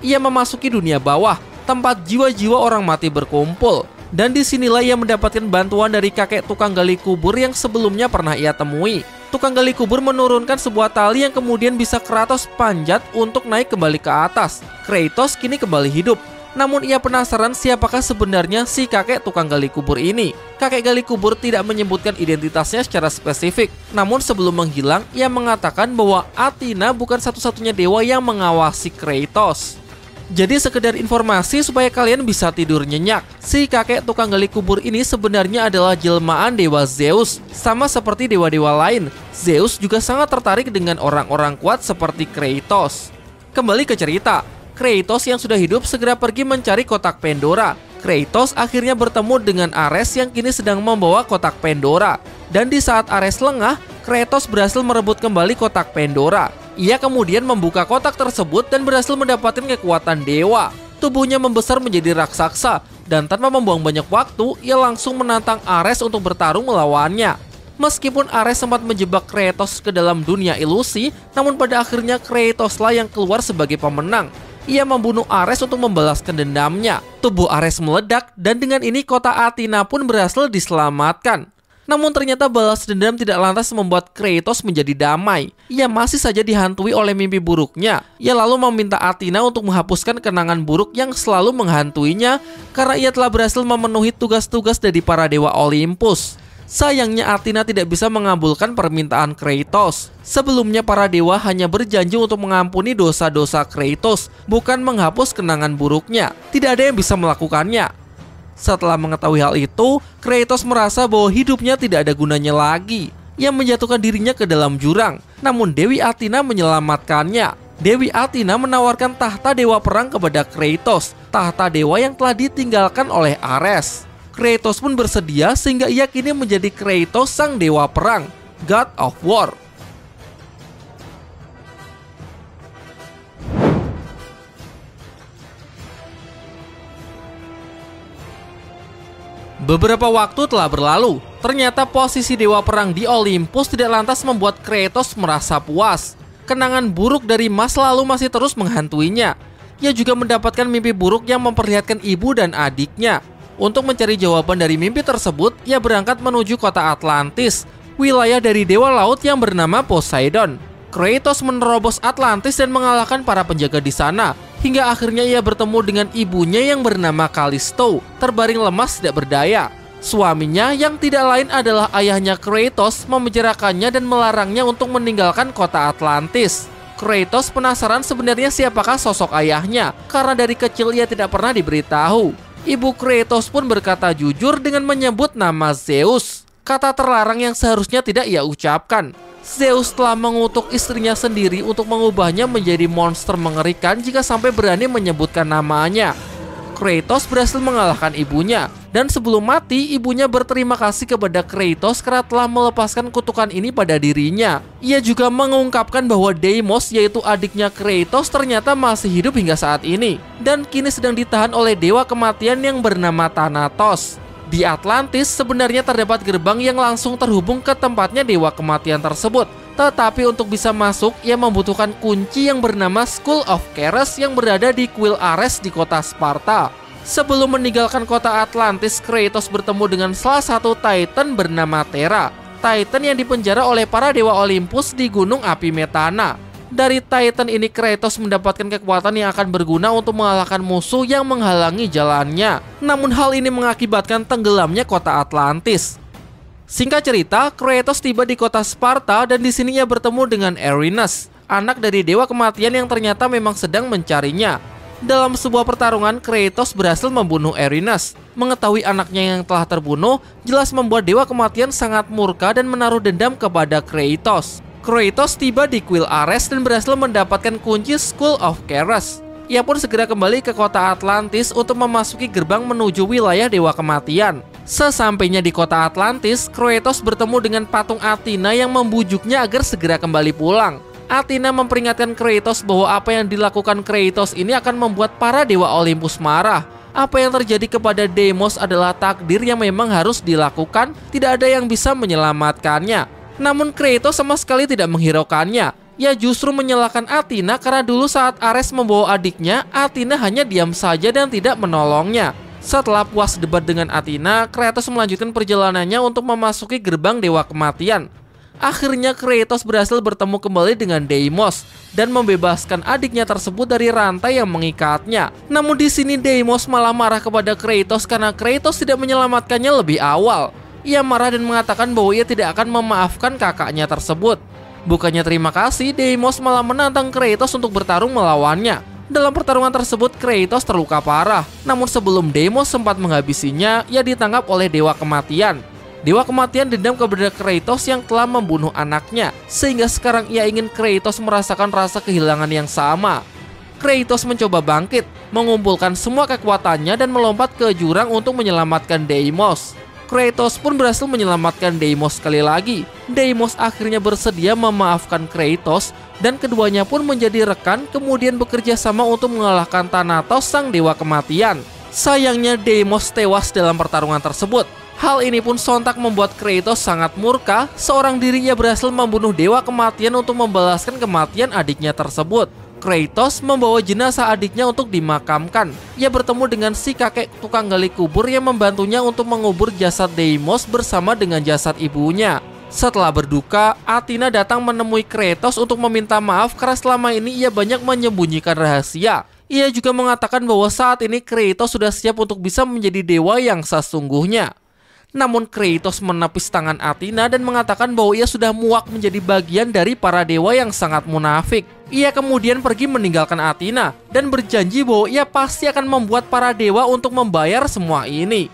[SPEAKER 1] Ia memasuki dunia bawah, tempat jiwa-jiwa orang mati berkumpul. Dan disinilah ia mendapatkan bantuan dari kakek tukang gali kubur yang sebelumnya pernah ia temui. Tukang gali kubur menurunkan sebuah tali yang kemudian bisa Kratos panjat untuk naik kembali ke atas. Kratos kini kembali hidup. Namun ia penasaran siapakah sebenarnya si kakek tukang gali kubur ini. Kakek gali kubur tidak menyebutkan identitasnya secara spesifik. Namun sebelum menghilang, ia mengatakan bahwa Athena bukan satu-satunya dewa yang mengawasi Kratos. Jadi sekedar informasi supaya kalian bisa tidur nyenyak. Si kakek tukang gali kubur ini sebenarnya adalah jelmaan dewa Zeus. Sama seperti dewa-dewa lain, Zeus juga sangat tertarik dengan orang-orang kuat seperti Kratos. Kembali ke cerita, Kratos yang sudah hidup segera pergi mencari kotak Pandora. Kratos akhirnya bertemu dengan Ares yang kini sedang membawa kotak Pandora. Dan di saat Ares lengah, Kratos berhasil merebut kembali kotak Pandora. Ia kemudian membuka kotak tersebut dan berhasil mendapatkan kekuatan dewa. Tubuhnya membesar menjadi raksasa, dan tanpa membuang banyak waktu, ia langsung menantang Ares untuk bertarung melawannya. Meskipun Ares sempat menjebak Kratos ke dalam dunia ilusi, namun pada akhirnya Kratoslah yang keluar sebagai pemenang. Ia membunuh Ares untuk membalaskan dendamnya. Tubuh Ares meledak, dan dengan ini kota Athena pun berhasil diselamatkan. Namun ternyata balas dendam tidak lantas membuat Kratos menjadi damai. Ia masih saja dihantui oleh mimpi buruknya. Ia lalu meminta Athena untuk menghapuskan kenangan buruk yang selalu menghantuinya karena ia telah berhasil memenuhi tugas-tugas dari para dewa Olympus. Sayangnya Athena tidak bisa mengabulkan permintaan Kratos. Sebelumnya para dewa hanya berjanji untuk mengampuni dosa-dosa Kratos, bukan menghapus kenangan buruknya. Tidak ada yang bisa melakukannya. Setelah mengetahui hal itu, Kratos merasa bahwa hidupnya tidak ada gunanya lagi. Ia menjatuhkan dirinya ke dalam jurang. Namun Dewi Athena menyelamatkannya. Dewi Athena menawarkan tahta dewa perang kepada Kratos, tahta dewa yang telah ditinggalkan oleh Ares. Kratos pun bersedia sehingga ia kini menjadi Kratos sang dewa perang, God of War. Beberapa waktu telah berlalu, ternyata posisi dewa perang di Olympus tidak lantas membuat Kratos merasa puas. Kenangan buruk dari masa lalu masih terus menghantuinya. Ia juga mendapatkan mimpi buruk yang memperlihatkan ibu dan adiknya. Untuk mencari jawaban dari mimpi tersebut, ia berangkat menuju kota Atlantis, wilayah dari dewa laut yang bernama Poseidon. Kratos menerobos Atlantis dan mengalahkan para penjaga di sana, hingga akhirnya ia bertemu dengan ibunya yang bernama Callisto, terbaring lemas tidak berdaya. Suaminya yang tidak lain adalah ayahnya Kratos memenjarakannya dan melarangnya untuk meninggalkan kota Atlantis. Kratos penasaran sebenarnya siapakah sosok ayahnya, karena dari kecil ia tidak pernah diberitahu. Ibu Kratos pun berkata jujur dengan menyebut nama Zeus, kata terlarang yang seharusnya tidak ia ucapkan. Zeus telah mengutuk istrinya sendiri untuk mengubahnya menjadi monster mengerikan jika sampai berani menyebutkan namanya. Kratos berhasil mengalahkan ibunya, dan sebelum mati, ibunya berterima kasih kepada Kratos karena telah melepaskan kutukan ini pada dirinya. Ia juga mengungkapkan bahwa Deimos, yaitu adiknya Kratos, ternyata masih hidup hingga saat ini, dan kini sedang ditahan oleh dewa kematian yang bernama Thanatos. Di Atlantis sebenarnya terdapat gerbang yang langsung terhubung ke tempatnya dewa kematian tersebut. Tetapi untuk bisa masuk, ia membutuhkan kunci yang bernama Skull of Keres yang berada di Kuil Ares di kota Sparta. Sebelum meninggalkan kota Atlantis, Kratos bertemu dengan salah satu Titan bernama Terra. Titan yang dipenjara oleh para dewa Olympus di gunung api Metana. Dari Titan ini Kratos mendapatkan kekuatan yang akan berguna untuk mengalahkan musuh yang menghalangi jalannya. Namun hal ini mengakibatkan tenggelamnya kota Atlantis. Singkat cerita, Kratos tiba di kota Sparta dan di sini ia bertemu dengan Erinus, anak dari dewa kematian yang ternyata memang sedang mencarinya. Dalam sebuah pertarungan, Kratos berhasil membunuh Erinus. Mengetahui anaknya yang telah terbunuh, jelas membuat dewa kematian sangat murka dan menaruh dendam kepada Kratos. Kratos tiba di Kuil Ares dan berhasil mendapatkan kunci Skull of Keres. Ia pun segera kembali ke kota Atlantis untuk memasuki gerbang menuju wilayah dewa kematian. Sesampainya di kota Atlantis, Kratos bertemu dengan patung Athena yang membujuknya agar segera kembali pulang. Athena memperingatkan Kratos bahwa apa yang dilakukan Kratos ini akan membuat para dewa Olympus marah. Apa yang terjadi kepada Deimos adalah takdir yang memang harus dilakukan, tidak ada yang bisa menyelamatkannya. Namun Kratos sama sekali tidak menghiraukannya. Ia justru menyalahkan Athena karena dulu saat Ares membawa adiknya, Athena hanya diam saja dan tidak menolongnya. Setelah puas debat dengan Athena, Kratos melanjutkan perjalanannya untuk memasuki gerbang dewa kematian. Akhirnya Kratos berhasil bertemu kembali dengan Deimos dan membebaskan adiknya tersebut dari rantai yang mengikatnya. Namun di sini Deimos malah marah kepada Kratos karena Kratos tidak menyelamatkannya lebih awal. Ia marah dan mengatakan bahwa ia tidak akan memaafkan kakaknya tersebut. Bukannya terima kasih, Deimos malah menantang Kratos untuk bertarung melawannya. Dalam pertarungan tersebut, Kratos terluka parah. Namun sebelum Deimos sempat menghabisinya, ia ditangkap oleh dewa kematian. Dewa kematian dendam kepada Kratos yang telah membunuh anaknya, sehingga sekarang ia ingin Kratos merasakan rasa kehilangan yang sama. Kratos mencoba bangkit, mengumpulkan semua kekuatannya dan melompat ke jurang untuk menyelamatkan Deimos. Kratos pun berhasil menyelamatkan Deimos sekali lagi. Deimos akhirnya bersedia memaafkan Kratos dan keduanya pun menjadi rekan, kemudian bekerja sama untuk mengalahkan Thanatos sang dewa kematian. Sayangnya Deimos tewas dalam pertarungan tersebut. Hal ini pun sontak membuat Kratos sangat murka. Seorang diri ia berhasil membunuh dewa kematian untuk membalaskan kematian adiknya tersebut. Kratos membawa jenazah adiknya untuk dimakamkan. Ia bertemu dengan si kakek tukang gali kubur yang membantunya untuk mengubur jasad Deimos bersama dengan jasad ibunya. Setelah berduka, Athena datang menemui Kratos untuk meminta maaf karena selama ini ia banyak menyembunyikan rahasia. Ia juga mengatakan bahwa saat ini Kratos sudah siap untuk bisa menjadi dewa yang sesungguhnya. Namun Kratos menepis tangan Athena dan mengatakan bahwa ia sudah muak menjadi bagian dari para dewa yang sangat munafik. Ia kemudian pergi meninggalkan Athena dan berjanji bahwa ia pasti akan membuat para dewa untuk membayar semua ini.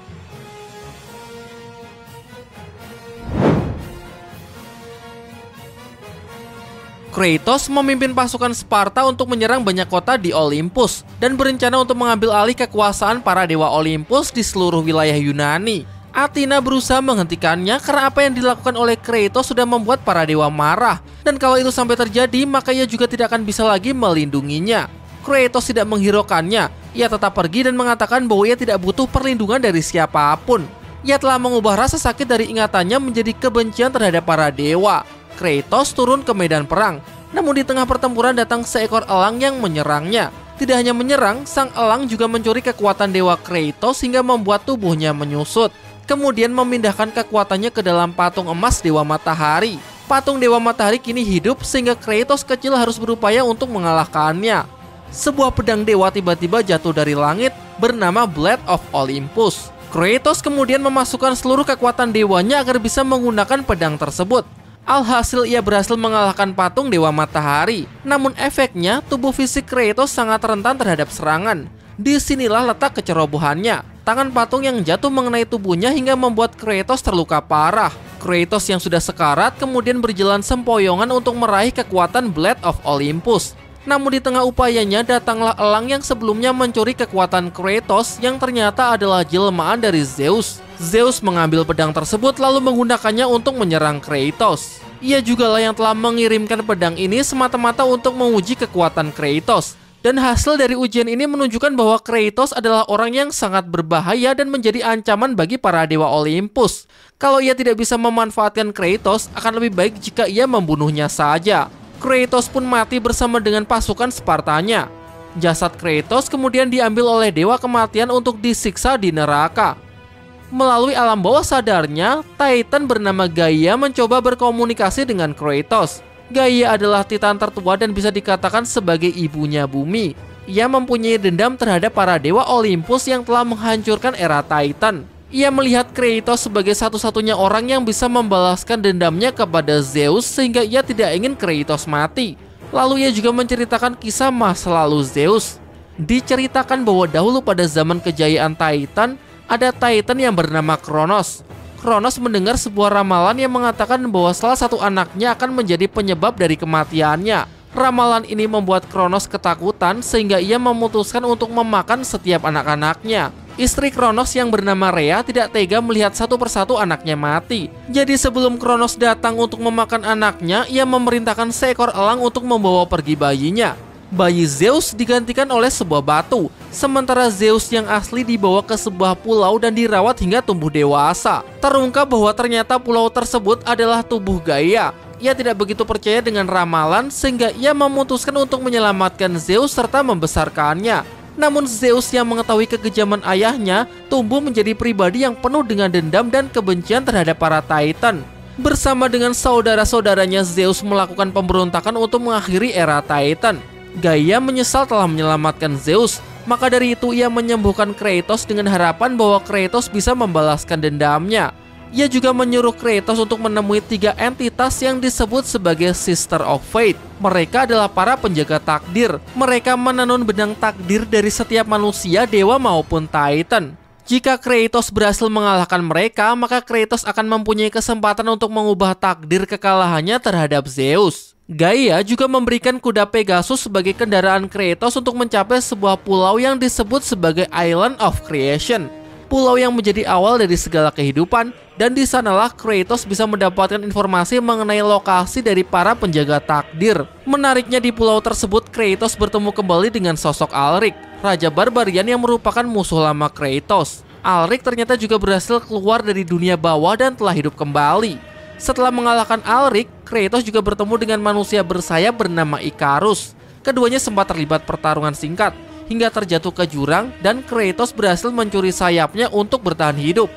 [SPEAKER 1] Kratos memimpin pasukan Sparta untuk menyerang banyak kota di Olympus dan berencana untuk mengambil alih kekuasaan para dewa Olympus di seluruh wilayah Yunani. Athena berusaha menghentikannya karena apa yang dilakukan oleh Kratos sudah membuat para dewa marah. Dan kalau itu sampai terjadi, maka ia juga tidak akan bisa lagi melindunginya. Kratos tidak menghiraukannya. Ia tetap pergi dan mengatakan bahwa ia tidak butuh perlindungan dari siapapun. Ia telah mengubah rasa sakit dari ingatannya menjadi kebencian terhadap para dewa. Kratos turun ke medan perang. Namun di tengah pertempuran datang seekor elang yang menyerangnya. Tidak hanya menyerang, sang elang juga mencuri kekuatan Dewa Kratos hingga membuat tubuhnya menyusut. Kemudian memindahkan kekuatannya ke dalam patung emas Dewa Matahari. Patung Dewa Matahari kini hidup sehingga Kratos kecil harus berupaya untuk mengalahkannya. Sebuah pedang dewa tiba-tiba jatuh dari langit bernama Blade of Olympus. Kratos kemudian memasukkan seluruh kekuatan dewanya agar bisa menggunakan pedang tersebut. Alhasil ia berhasil mengalahkan patung Dewa Matahari. Namun efeknya, tubuh fisik Kratos sangat rentan terhadap serangan. Disinilah letak kecerobohannya. Tangan patung yang jatuh mengenai tubuhnya hingga membuat Kratos terluka parah. Kratos yang sudah sekarat kemudian berjalan sempoyongan untuk meraih kekuatan Blade of Olympus. Namun di tengah upayanya datanglah elang yang sebelumnya mencuri kekuatan Kratos yang ternyata adalah jelmaan dari Zeus. Zeus mengambil pedang tersebut lalu menggunakannya untuk menyerang Kratos. Ia jugalah yang telah mengirimkan pedang ini semata-mata untuk menguji kekuatan Kratos. Dan hasil dari ujian ini menunjukkan bahwa Kratos adalah orang yang sangat berbahaya dan menjadi ancaman bagi para dewa Olympus. Kalau ia tidak bisa memanfaatkan Kratos, akan lebih baik jika ia membunuhnya saja. Kratos pun mati bersama dengan pasukan Spartanya. Jasad Kratos kemudian diambil oleh Dewa Kematian untuk disiksa di neraka. Melalui alam bawah sadarnya, Titan bernama Gaia mencoba berkomunikasi dengan Kratos. Gaia adalah Titan tertua dan bisa dikatakan sebagai ibunya bumi. Ia mempunyai dendam terhadap para dewa Olympus yang telah menghancurkan era Titan. Ia melihat Kratos sebagai satu-satunya orang yang bisa membalaskan dendamnya kepada Zeus sehingga ia tidak ingin Kratos mati. Lalu ia juga menceritakan kisah masa lalu Zeus. Diceritakan bahwa dahulu pada zaman kejayaan Titan, ada Titan yang bernama Kronos. Kronos mendengar sebuah ramalan yang mengatakan bahwa salah satu anaknya akan menjadi penyebab dari kematiannya. Ramalan ini membuat Kronos ketakutan sehingga ia memutuskan untuk memakan setiap anak-anaknya. Istri Kronos yang bernama Rhea tidak tega melihat satu persatu anaknya mati. Jadi sebelum Kronos datang untuk memakan anaknya, ia memerintahkan seekor elang untuk membawa pergi bayinya. Bayi Zeus digantikan oleh sebuah batu, sementara Zeus yang asli dibawa ke sebuah pulau dan dirawat hingga tumbuh dewasa. Terungkap bahwa ternyata pulau tersebut adalah tubuh Gaia. Ia tidak begitu percaya dengan ramalan sehingga ia memutuskan untuk menyelamatkan Zeus serta membesarkannya. Namun Zeus yang mengetahui kekejaman ayahnya tumbuh menjadi pribadi yang penuh dengan dendam dan kebencian terhadap para Titan. Bersama dengan saudara-saudaranya, Zeus melakukan pemberontakan untuk mengakhiri era Titan. Gaia menyesal telah menyelamatkan Zeus, maka dari itu ia menyembuhkan Kratos dengan harapan bahwa Kratos bisa membalaskan dendamnya. Ia juga menyuruh Kratos untuk menemui 3 entitas yang disebut sebagai Sister of Fate. Mereka adalah para penjaga takdir. Mereka menenun benang takdir dari setiap manusia, dewa maupun Titan. Jika Kratos berhasil mengalahkan mereka, maka Kratos akan mempunyai kesempatan untuk mengubah takdir kekalahannya terhadap Zeus. Gaia juga memberikan kuda Pegasus sebagai kendaraan Kratos untuk mencapai sebuah pulau yang disebut sebagai Island of Creation. Pulau yang menjadi awal dari segala kehidupan, dan di sanalah Kratos bisa mendapatkan informasi mengenai lokasi dari para penjaga takdir. Menariknya di pulau tersebut, Kratos bertemu kembali dengan sosok Alrik, Raja Barbarian yang merupakan musuh lama Kratos. Alrik ternyata juga berhasil keluar dari dunia bawah dan telah hidup kembali. Setelah mengalahkan Alrik, Kratos juga bertemu dengan manusia bersayap bernama Ikarus. Keduanya sempat terlibat pertarungan singkat, hingga terjatuh ke jurang dan Kratos berhasil mencuri sayapnya untuk bertahan hidup.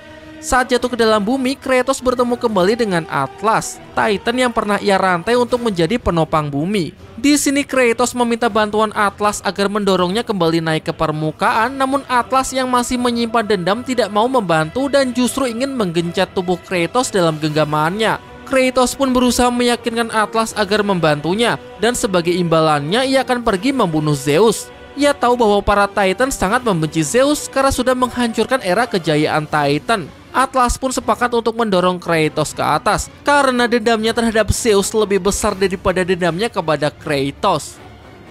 [SPEAKER 1] Saat jatuh ke dalam bumi, Kratos bertemu kembali dengan Atlas, Titan yang pernah ia rantai untuk menjadi penopang bumi. Di sini Kratos meminta bantuan Atlas agar mendorongnya kembali naik ke permukaan, namun Atlas yang masih menyimpan dendam tidak mau membantu dan justru ingin menggencet tubuh Kratos dalam genggamannya. Kratos pun berusaha meyakinkan Atlas agar membantunya, dan sebagai imbalannya ia akan pergi membunuh Zeus. Ia tahu bahwa para Titan sangat membenci Zeus karena sudah menghancurkan era kejayaan Titan. Atlas pun sepakat untuk mendorong Kratos ke atas karena dendamnya terhadap Zeus lebih besar daripada dendamnya kepada Kratos.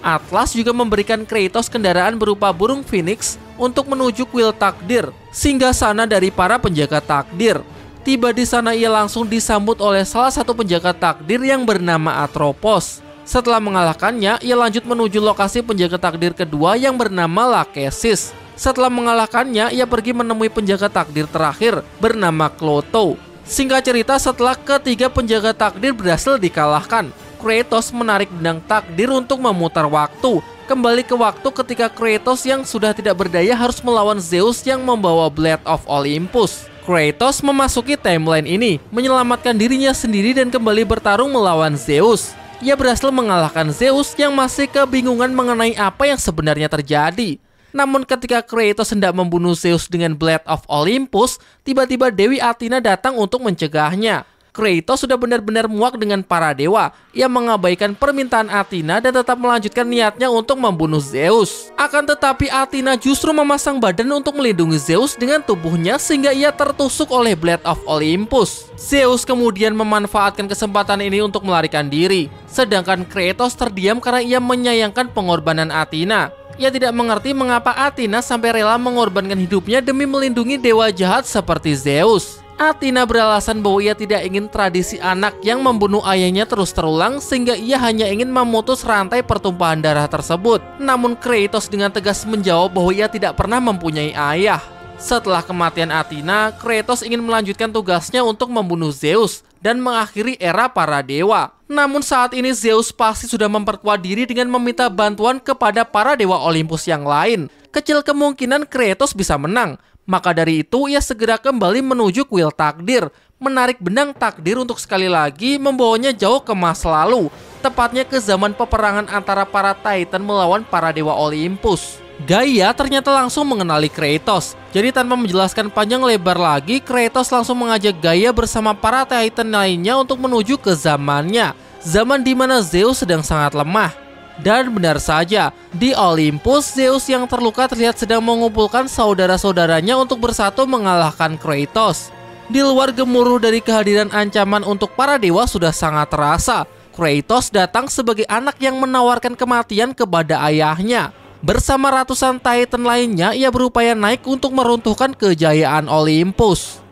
[SPEAKER 1] Atlas juga memberikan Kratos kendaraan berupa burung Phoenix untuk menuju kuil takdir, singgasana dari para penjaga takdir. Tiba di sana ia langsung disambut oleh salah satu penjaga takdir yang bernama Atropos. Setelah mengalahkannya, ia lanjut menuju lokasi penjaga takdir kedua yang bernama Lachesis. Setelah mengalahkannya, ia pergi menemui penjaga takdir terakhir bernama Clotho. Singkat cerita, setelah ketiga penjaga takdir berhasil dikalahkan, Kratos menarik benang takdir untuk memutar waktu. Kembali ke waktu ketika Kratos yang sudah tidak berdaya harus melawan Zeus yang membawa Blade of Olympus. Kratos memasuki timeline ini, menyelamatkan dirinya sendiri dan kembali bertarung melawan Zeus. Ia berhasil mengalahkan Zeus yang masih kebingungan mengenai apa yang sebenarnya terjadi. Namun ketika Kratos hendak membunuh Zeus dengan Blade of Olympus, tiba-tiba Dewi Athena datang untuk mencegahnya. Kratos sudah benar-benar muak dengan para dewa. Ia mengabaikan permintaan Athena dan tetap melanjutkan niatnya untuk membunuh Zeus. Akan tetapi Athena justru memasang badan untuk melindungi Zeus dengan tubuhnya sehingga ia tertusuk oleh Blade of Olympus. Zeus kemudian memanfaatkan kesempatan ini untuk melarikan diri. Sedangkan Kratos terdiam karena ia menyayangkan pengorbanan Athena. Ia tidak mengerti mengapa Athena sampai rela mengorbankan hidupnya demi melindungi dewa jahat seperti Zeus. Athena beralasan bahwa ia tidak ingin tradisi anak yang membunuh ayahnya terus terulang sehingga ia hanya ingin memutus rantai pertumpahan darah tersebut. Namun Kratos dengan tegas menjawab bahwa ia tidak pernah mempunyai ayah. Setelah kematian Athena, Kratos ingin melanjutkan tugasnya untuk membunuh Zeus dan mengakhiri era para dewa. Namun saat ini Zeus pasti sudah memperkuat diri dengan meminta bantuan kepada para dewa Olympus yang lain. Kecil kemungkinan Kratos bisa menang. Maka dari itu ia segera kembali menuju kuil takdir, menarik benang takdir untuk sekali lagi membawanya jauh ke masa lalu, tepatnya ke zaman peperangan antara para Titan melawan para dewa Olympus. Gaia ternyata langsung mengenali Kratos, jadi tanpa menjelaskan panjang lebar lagi, Kratos langsung mengajak Gaia bersama para Titan lainnya untuk menuju ke zamannya, zaman di mana Zeus sedang sangat lemah. Dan benar saja, di Olympus, Zeus yang terluka terlihat sedang mengumpulkan saudara-saudaranya untuk bersatu mengalahkan Kratos. Di luar gemuruh dari kehadiran ancaman untuk para dewa sudah sangat terasa. Kratos datang sebagai anak yang menawarkan kematian kepada ayahnya. Bersama ratusan Titan lainnya, ia berupaya naik untuk meruntuhkan kejayaan Olympus.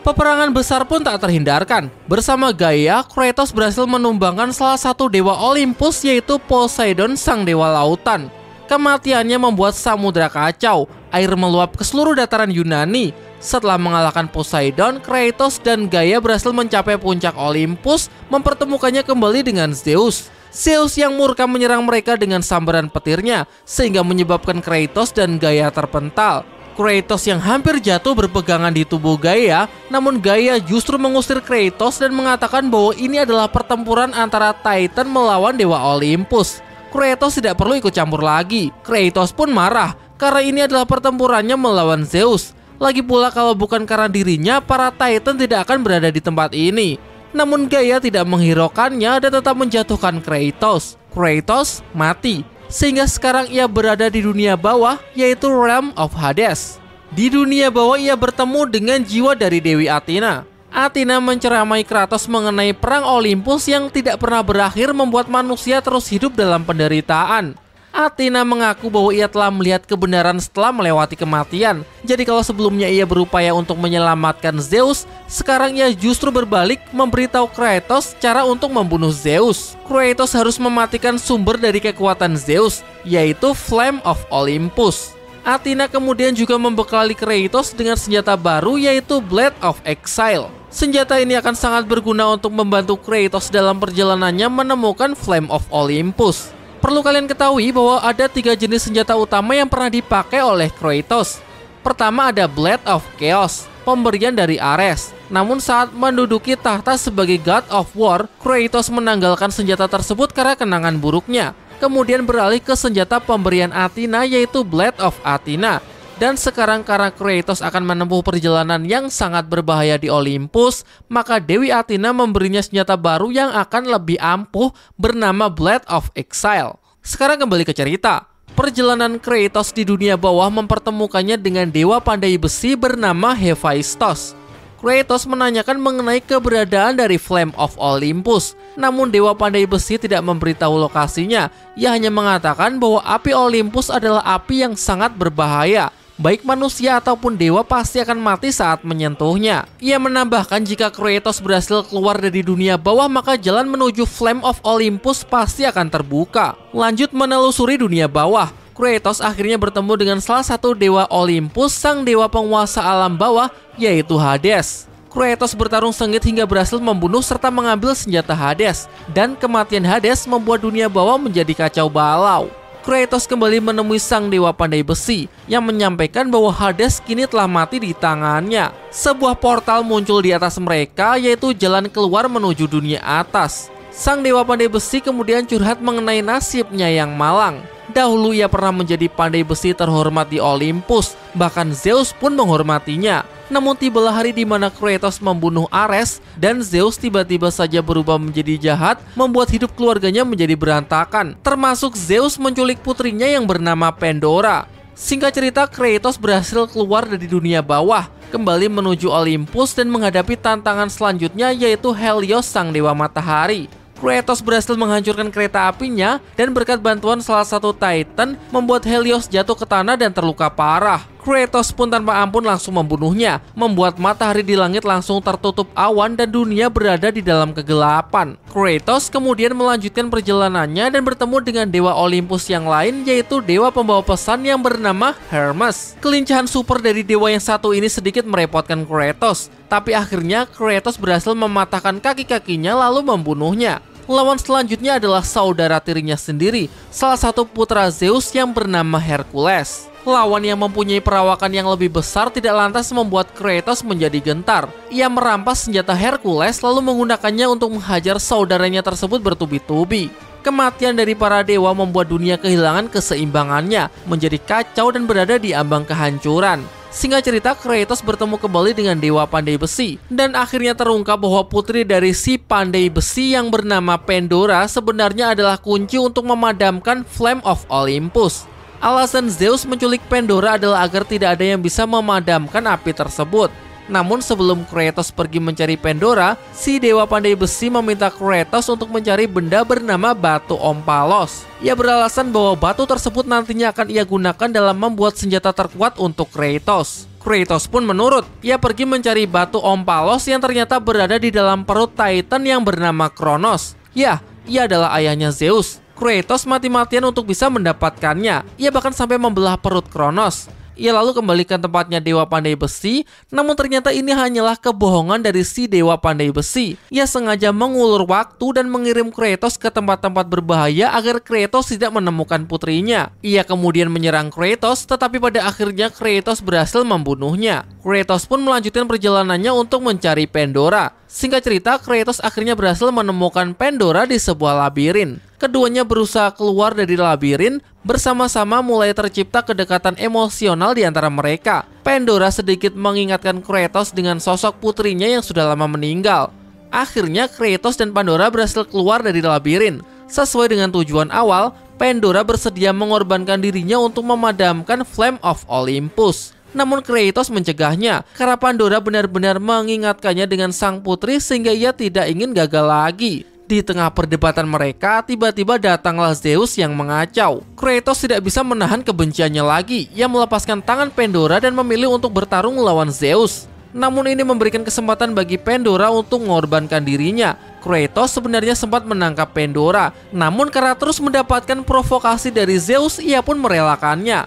[SPEAKER 1] Peperangan besar pun tak terhindarkan. Bersama Gaia, Kratos berhasil menumbangkan salah satu dewa Olympus yaitu Poseidon, sang dewa lautan. Kematiannya membuat samudra kacau, air meluap ke seluruh dataran Yunani. Setelah mengalahkan Poseidon, Kratos dan Gaia berhasil mencapai puncak Olympus, mempertemukannya kembali dengan Zeus. Zeus yang murka menyerang mereka dengan sambaran petirnya, sehingga menyebabkan Kratos dan Gaia terpental. Kratos yang hampir jatuh berpegangan di tubuh Gaia, namun Gaia justru mengusir Kratos dan mengatakan bahwa ini adalah pertempuran antara Titan melawan dewa Olympus. Kratos tidak perlu ikut campur lagi. Kratos pun marah karena ini adalah pertempurannya melawan Zeus. Lagi pula kalau bukan karena dirinya, para Titan tidak akan berada di tempat ini. Namun Gaia tidak menghiraukannya dan tetap menjatuhkan Kratos. Kratos mati. Sehingga sekarang ia berada di dunia bawah, yaitu Realm of Hades. Di dunia bawah ia bertemu dengan jiwa dari Dewi Athena. Athena menceramai Kratos mengenai perang Olympus yang tidak pernah berakhir membuat manusia terus hidup dalam penderitaan. Athena mengaku bahwa ia telah melihat kebenaran setelah melewati kematian. Jadi kalau sebelumnya ia berupaya untuk menyelamatkan Zeus, sekarang ia justru berbalik memberitahu Kratos cara untuk membunuh Zeus. Kratos harus mematikan sumber dari kekuatan Zeus, yaitu Flame of Olympus. Athena kemudian juga membekali Kratos dengan senjata baru yaitu Blade of Exile. Senjata ini akan sangat berguna untuk membantu Kratos dalam perjalanannya menemukan Flame of Olympus. Perlu kalian ketahui bahwa ada 3 jenis senjata utama yang pernah dipakai oleh Kratos. Pertama ada Blade of Chaos, pemberian dari Ares. Namun saat menduduki tahta sebagai God of War, Kratos menanggalkan senjata tersebut karena kenangan buruknya. Kemudian beralih ke senjata pemberian Athena yaitu Blade of Athena. Dan sekarang karena Kratos akan menempuh perjalanan yang sangat berbahaya di Olympus, maka Dewi Athena memberinya senjata baru yang akan lebih ampuh bernama Blade of Exile. Sekarang kembali ke cerita. Perjalanan Kratos di dunia bawah mempertemukannya dengan dewa pandai besi bernama Hephaistos. Kratos menanyakan mengenai keberadaan dari Flame of Olympus. Namun dewa pandai besi tidak memberitahu lokasinya. Ia hanya mengatakan bahwa api Olympus adalah api yang sangat berbahaya. Baik manusia ataupun dewa pasti akan mati saat menyentuhnya. Ia menambahkan jika Kratos berhasil keluar dari dunia bawah, maka jalan menuju Flame of Olympus pasti akan terbuka. Lanjut menelusuri dunia bawah. Kratos akhirnya bertemu dengan salah satu dewa Olympus, sang dewa penguasa alam bawah, yaitu Hades. Kratos bertarung sengit hingga berhasil membunuh serta mengambil senjata Hades, dan kematian Hades membuat dunia bawah menjadi kacau balau. Kratos kembali menemui sang dewa pandai besi yang menyampaikan bahwa Hades kini telah mati di tangannya. Sebuah portal muncul di atas mereka, yaitu jalan keluar menuju dunia atas. Sang dewa pandai besi kemudian curhat mengenai nasibnya yang malang. Dahulu ia pernah menjadi pandai besi terhormat di Olympus, bahkan Zeus pun menghormatinya. Namun tibalah hari di mana Kratos membunuh Ares dan Zeus tiba-tiba saja berubah menjadi jahat, membuat hidup keluarganya menjadi berantakan. Termasuk Zeus menculik putrinya yang bernama Pandora. Singkat cerita, Kratos berhasil keluar dari dunia bawah, kembali menuju Olympus dan menghadapi tantangan selanjutnya, yaitu Helios, sang dewa matahari. Kratos berhasil menghancurkan kereta apinya dan berkat bantuan salah satu Titan membuat Helios jatuh ke tanah dan terluka parah. Kratos pun tanpa ampun langsung membunuhnya, membuat matahari di langit langsung tertutup awan dan dunia berada di dalam kegelapan. Kratos kemudian melanjutkan perjalanannya dan bertemu dengan dewa Olympus yang lain, yaitu dewa pembawa pesan yang bernama Hermes. Kelincahan super dari dewa yang satu ini sedikit merepotkan Kratos, tapi akhirnya Kratos berhasil mematahkan kaki-kakinya lalu membunuhnya. Lawan selanjutnya adalah saudara tirinya sendiri, salah satu putra Zeus yang bernama Hercules. Lawan yang mempunyai perawakan yang lebih besar tidak lantas membuat Kratos menjadi gentar. Ia merampas senjata Hercules lalu menggunakannya untuk menghajar saudaranya tersebut bertubi-tubi. Kematian dari para dewa membuat dunia kehilangan keseimbangannya, menjadi kacau dan berada di ambang kehancuran. Singkat cerita, Kratos bertemu kembali dengan dewa pandai besi, dan akhirnya terungkap bahwa putri dari si pandai besi yang bernama Pandora sebenarnya adalah kunci untuk memadamkan Flame of Olympus. Alasan Zeus menculik Pandora adalah agar tidak ada yang bisa memadamkan api tersebut. Namun sebelum Kratos pergi mencari Pandora, si dewa pandai besi meminta Kratos untuk mencari benda bernama batu Omphalos. Ia beralasan bahwa batu tersebut nantinya akan ia gunakan dalam membuat senjata terkuat untuk Kratos. Kratos pun menurut. Ia pergi mencari batu Omphalos yang ternyata berada di dalam perut Titan yang bernama Kronos. Ya, ia adalah ayahnya Zeus. Kratos mati-matian untuk bisa mendapatkannya. Ia bahkan sampai membelah perut Kronos. Ia lalu kembalikan tempatnya dewa pandai besi, namun ternyata ini hanyalah kebohongan dari si dewa pandai besi. Ia sengaja mengulur waktu dan mengirim Kratos ke tempat-tempat berbahaya agar Kratos tidak menemukan putrinya. Ia kemudian menyerang Kratos, tetapi pada akhirnya Kratos berhasil membunuhnya. Kratos pun melanjutkan perjalanannya untuk mencari Pandora. Singkat cerita, Kratos akhirnya berhasil menemukan Pandora di sebuah labirin. Keduanya berusaha keluar dari labirin, bersama-sama mulai tercipta kedekatan emosional di antara mereka. Pandora sedikit mengingatkan Kratos dengan sosok putrinya yang sudah lama meninggal. Akhirnya Kratos dan Pandora berhasil keluar dari labirin. Sesuai dengan tujuan awal, Pandora bersedia mengorbankan dirinya untuk memadamkan Flame of Olympus. Namun Kratos mencegahnya, karena Pandora benar-benar mengingatkannya dengan sang putri sehingga ia tidak ingin gagal lagi. Di tengah perdebatan mereka, tiba-tiba datanglah Zeus yang mengacau. Kratos tidak bisa menahan kebenciannya lagi. Ia melepaskan tangan Pandora dan memilih untuk bertarung melawan Zeus. Namun ini memberikan kesempatan bagi Pandora untuk mengorbankan dirinya. Kratos sebenarnya sempat menangkap Pandora, namun karena terus mendapatkan provokasi dari Zeus, ia pun merelakannya.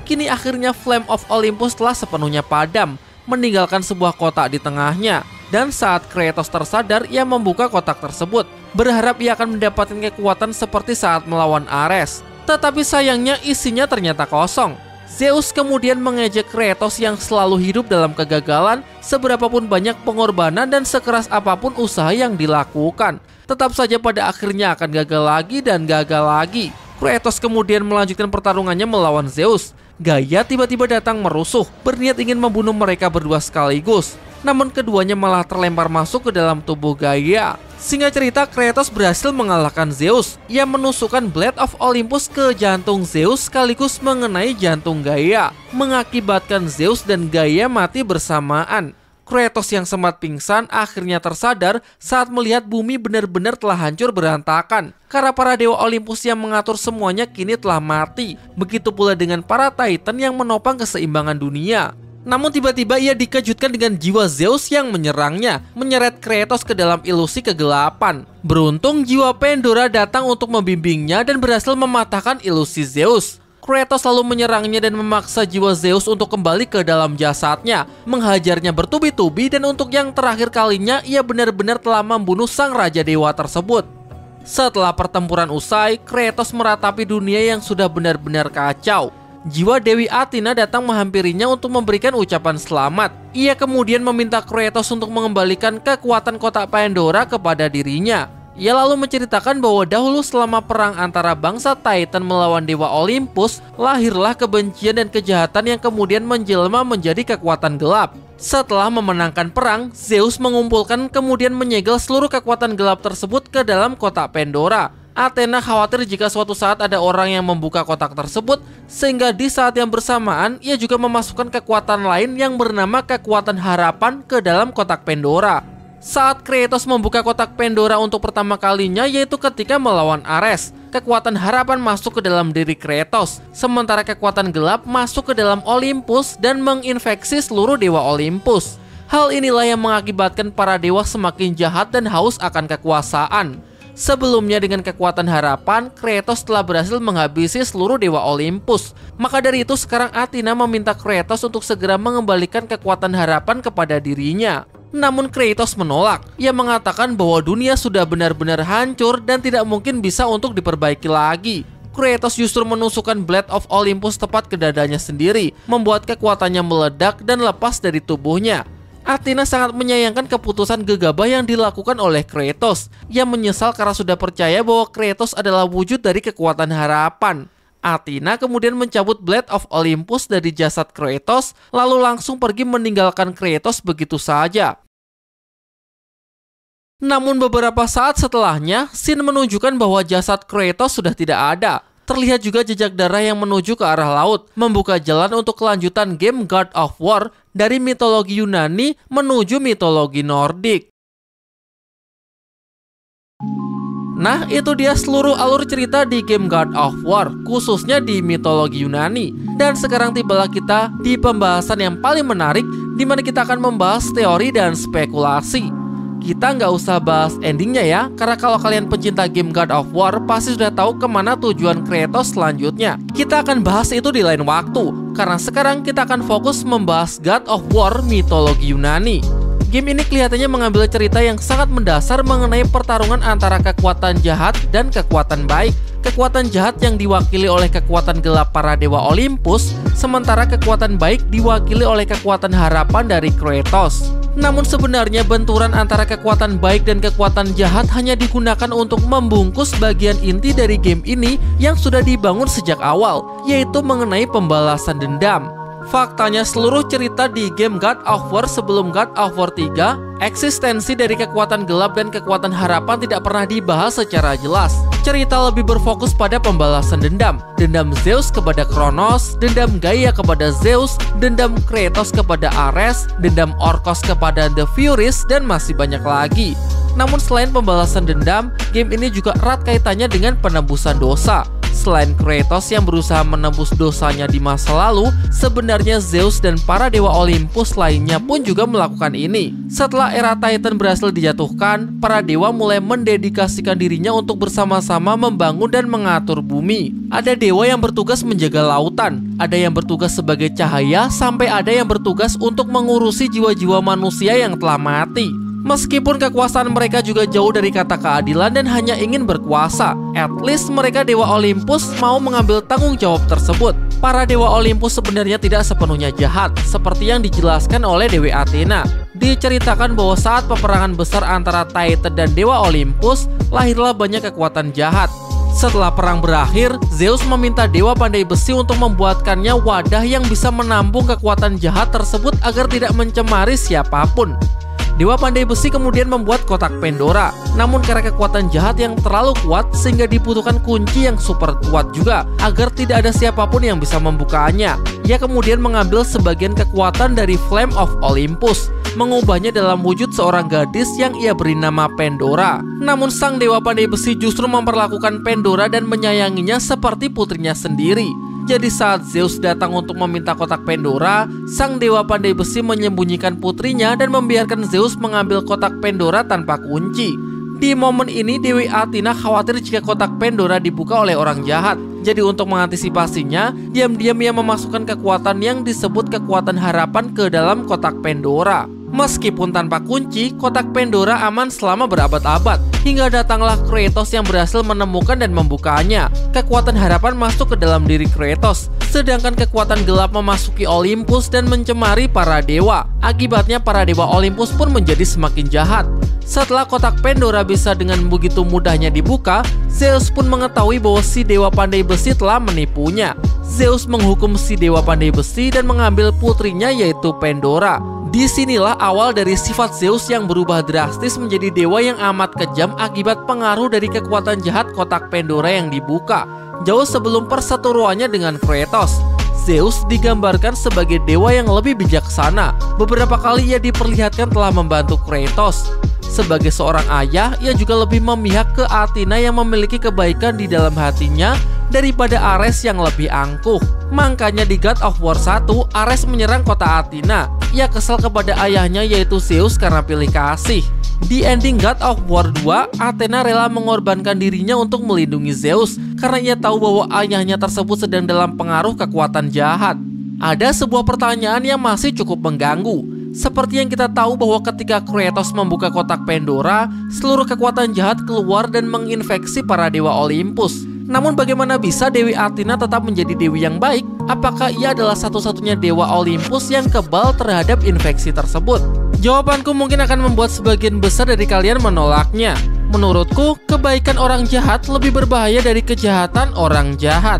[SPEAKER 1] Kini akhirnya Flame of Olympus telah sepenuhnya padam, meninggalkan sebuah kotak di tengahnya. Dan saat Kratos tersadar, ia membuka kotak tersebut, berharap ia akan mendapatkan kekuatan seperti saat melawan Ares. Tetapi sayangnya isinya ternyata kosong. Zeus kemudian mengejek Kratos yang selalu hidup dalam kegagalan, seberapapun banyak pengorbanan dan sekeras apapun usaha yang dilakukan. Tetap saja pada akhirnya akan gagal lagi dan gagal lagi. Kratos kemudian melanjutkan pertarungannya melawan Zeus. Gaia tiba-tiba datang merusuh, berniat ingin membunuh mereka berdua sekaligus. Namun keduanya malah terlempar masuk ke dalam tubuh Gaia. Singkat cerita, Kratos berhasil mengalahkan Zeus. Ia menusukkan Blade of Olympus ke jantung Zeus sekaligus mengenai jantung Gaia, mengakibatkan Zeus dan Gaia mati bersamaan. Kratos yang sempat pingsan akhirnya tersadar saat melihat bumi benar-benar telah hancur berantakan. Karena para dewa Olympus yang mengatur semuanya kini telah mati. Begitu pula dengan para Titan yang menopang keseimbangan dunia. Namun tiba-tiba ia dikejutkan dengan jiwa Zeus yang menyerangnya, menyeret Kratos ke dalam ilusi kegelapan. Beruntung jiwa Pandora datang untuk membimbingnya dan berhasil mematahkan ilusi Zeus. Kratos lalu menyerangnya dan memaksa jiwa Zeus untuk kembali ke dalam jasadnya, menghajarnya bertubi-tubi, dan untuk yang terakhir kalinya ia benar-benar telah membunuh sang Raja Dewa tersebut. Setelah pertempuran usai, Kratos meratapi dunia yang sudah benar-benar kacau. Jiwa Dewi Athena datang menghampirinya untuk memberikan ucapan selamat. Ia kemudian meminta Kratos untuk mengembalikan kekuatan kotak Pandora kepada dirinya. Ia lalu menceritakan bahwa dahulu selama perang antara bangsa Titan melawan Dewa Olympus, lahirlah kebencian dan kejahatan yang kemudian menjelma menjadi kekuatan gelap. Setelah memenangkan perang, Zeus mengumpulkan kemudian menyegel seluruh kekuatan gelap tersebut ke dalam kotak Pandora. Athena khawatir jika suatu saat ada orang yang membuka kotak tersebut, sehingga di saat yang bersamaan ia juga memasukkan kekuatan lain yang bernama kekuatan harapan ke dalam kotak Pandora. Saat Kratos membuka kotak Pandora untuk pertama kalinya, yaitu ketika melawan Ares, kekuatan harapan masuk ke dalam diri Kratos, sementara kekuatan gelap masuk ke dalam Olympus dan menginfeksi seluruh dewa Olympus. Hal inilah yang mengakibatkan para dewa semakin jahat dan haus akan kekuasaan. Sebelumnya dengan kekuatan harapan, Kratos telah berhasil menghabisi seluruh dewa Olympus. Maka dari itu sekarang Athena meminta Kratos untuk segera mengembalikan kekuatan harapan kepada dirinya. Namun Kratos menolak. Ia mengatakan bahwa dunia sudah benar-benar hancur dan tidak mungkin bisa untuk diperbaiki lagi. Kratos justru menusukkan Blade of Olympus tepat ke dadanya sendiri, membuat kekuatannya meledak dan lepas dari tubuhnya. Athena sangat menyayangkan keputusan gegabah yang dilakukan oleh Kratos. Ia menyesal karena sudah percaya bahwa Kratos adalah wujud dari kekuatan harapan. Athena kemudian mencabut Blade of Olympus dari jasad Kratos, lalu langsung pergi meninggalkan Kratos begitu saja. Namun beberapa saat setelahnya, scene menunjukkan bahwa jasad Kratos sudah tidak ada. Terlihat juga jejak darah yang menuju ke arah laut, membuka jalan untuk kelanjutan game God of War dari mitologi Yunani menuju mitologi Nordik. Nah, itu dia seluruh alur cerita di game God of War, khususnya di mitologi Yunani. Dan sekarang tibalah kita di pembahasan yang paling menarik, di mana kita akan membahas teori dan spekulasi. Kita nggak usah bahas endingnya ya, karena kalau kalian pencinta game God of War pasti sudah tahu kemana tujuan Kratos selanjutnya. Kita akan bahas itu di lain waktu, karena sekarang kita akan fokus membahas God of War mitologi Yunani. Game ini kelihatannya mengambil cerita yang sangat mendasar mengenai pertarungan antara kekuatan jahat dan kekuatan baik. Kekuatan jahat yang diwakili oleh kekuatan gelap para dewa Olympus, sementara kekuatan baik diwakili oleh kekuatan harapan dari Kratos. Namun sebenarnya benturan antara kekuatan baik dan kekuatan jahat hanya digunakan untuk membungkus bagian inti dari game ini yang sudah dibangun sejak awal, yaitu mengenai pembalasan dendam. Faktanya seluruh cerita di game God of War sebelum God of War 3, eksistensi dari kekuatan gelap dan kekuatan harapan tidak pernah dibahas secara jelas. Cerita lebih berfokus pada pembalasan dendam. Dendam Zeus kepada Kronos, dendam Gaia kepada Zeus, dendam Kratos kepada Ares, dendam Orcos kepada The Furies, dan masih banyak lagi. Namun selain pembalasan dendam, game ini juga erat kaitannya dengan penebusan dosa. Selain Kratos yang berusaha menebus dosanya di masa lalu, sebenarnya Zeus dan para dewa Olympus lainnya pun juga melakukan ini. Setelah era Titan berhasil dijatuhkan, para dewa mulai mendedikasikan dirinya untuk bersama-sama membangun dan mengatur bumi. Ada dewa yang bertugas menjaga lautan, ada yang bertugas sebagai cahaya, sampai ada yang bertugas untuk mengurusi jiwa-jiwa manusia yang telah mati. Meskipun kekuasaan mereka juga jauh dari kata keadilan dan hanya ingin berkuasa, at least mereka dewa Olympus mau mengambil tanggung jawab tersebut. Para dewa Olympus sebenarnya tidak sepenuhnya jahat, seperti yang dijelaskan oleh Dewi Athena. Diceritakan bahwa saat peperangan besar antara Titan dan dewa Olympus, lahirlah banyak kekuatan jahat. Setelah perang berakhir, Zeus meminta dewa pandai besi untuk membuatkannya wadah yang bisa menampung kekuatan jahat tersebut agar tidak mencemari siapapun. Dewa pandai besi kemudian membuat kotak Pandora. Namun karena kekuatan jahat yang terlalu kuat sehingga dibutuhkan kunci yang super kuat juga agar tidak ada siapapun yang bisa membukanya. Ia kemudian mengambil sebagian kekuatan dari Flame of Olympus, mengubahnya dalam wujud seorang gadis yang ia beri nama Pandora. Namun sang dewa pandai besi justru memperlakukan Pandora dan menyayanginya seperti putrinya sendiri. Jadi saat Zeus datang untuk meminta kotak Pandora, sang dewa pandai besi menyembunyikan putrinya dan membiarkan Zeus mengambil kotak Pandora tanpa kunci. Di momen ini Dewi Athena khawatir jika kotak Pandora dibuka oleh orang jahat. Jadi untuk mengantisipasinya, diam-diam ia memasukkan kekuatan yang disebut kekuatan harapan ke dalam kotak Pandora. Meskipun tanpa kunci, kotak Pandora aman selama berabad-abad, hingga datanglah Kratos yang berhasil menemukan dan membukanya. Kekuatan harapan masuk ke dalam diri Kratos, sedangkan kekuatan gelap memasuki Olympus dan mencemari para dewa. Akibatnya para dewa Olympus pun menjadi semakin jahat. Setelah kotak Pandora bisa dengan begitu mudahnya dibuka, Zeus pun mengetahui bahwa si dewa pandai besi telah menipunya. Zeus menghukum si dewa pandai besi dan mengambil putrinya yaitu Pandora. Disinilah awal dari sifat Zeus yang berubah drastis menjadi dewa yang amat kejam akibat pengaruh dari kekuatan jahat kotak Pandora yang dibuka. Jauh sebelum perseteruannya dengan Kratos, Zeus digambarkan sebagai dewa yang lebih bijaksana. Beberapa kali ia diperlihatkan telah membantu Kratos. Sebagai seorang ayah, ia juga lebih memihak ke Athena yang memiliki kebaikan di dalam hatinya daripada Ares yang lebih angkuh. Makanya di God of War 1, Ares menyerang kota Athena. Ia kesal kepada ayahnya yaitu Zeus karena pilih kasih. Di ending God of War 2, Athena rela mengorbankan dirinya untuk melindungi Zeus karena ia tahu bahwa ayahnya tersebut sedang dalam pengaruh kekuatan jahat. Ada sebuah pertanyaan yang masih cukup mengganggu. Seperti yang kita tahu bahwa ketika Kratos membuka kotak Pandora, seluruh kekuatan jahat keluar dan menginfeksi para dewa Olympus. Namun bagaimana bisa Dewi Athena tetap menjadi dewi yang baik? Apakah ia adalah satu-satunya dewa Olympus yang kebal terhadap infeksi tersebut? Jawabanku mungkin akan membuat sebagian besar dari kalian menolaknya. Menurutku, kebaikan orang jahat lebih berbahaya dari kejahatan orang jahat.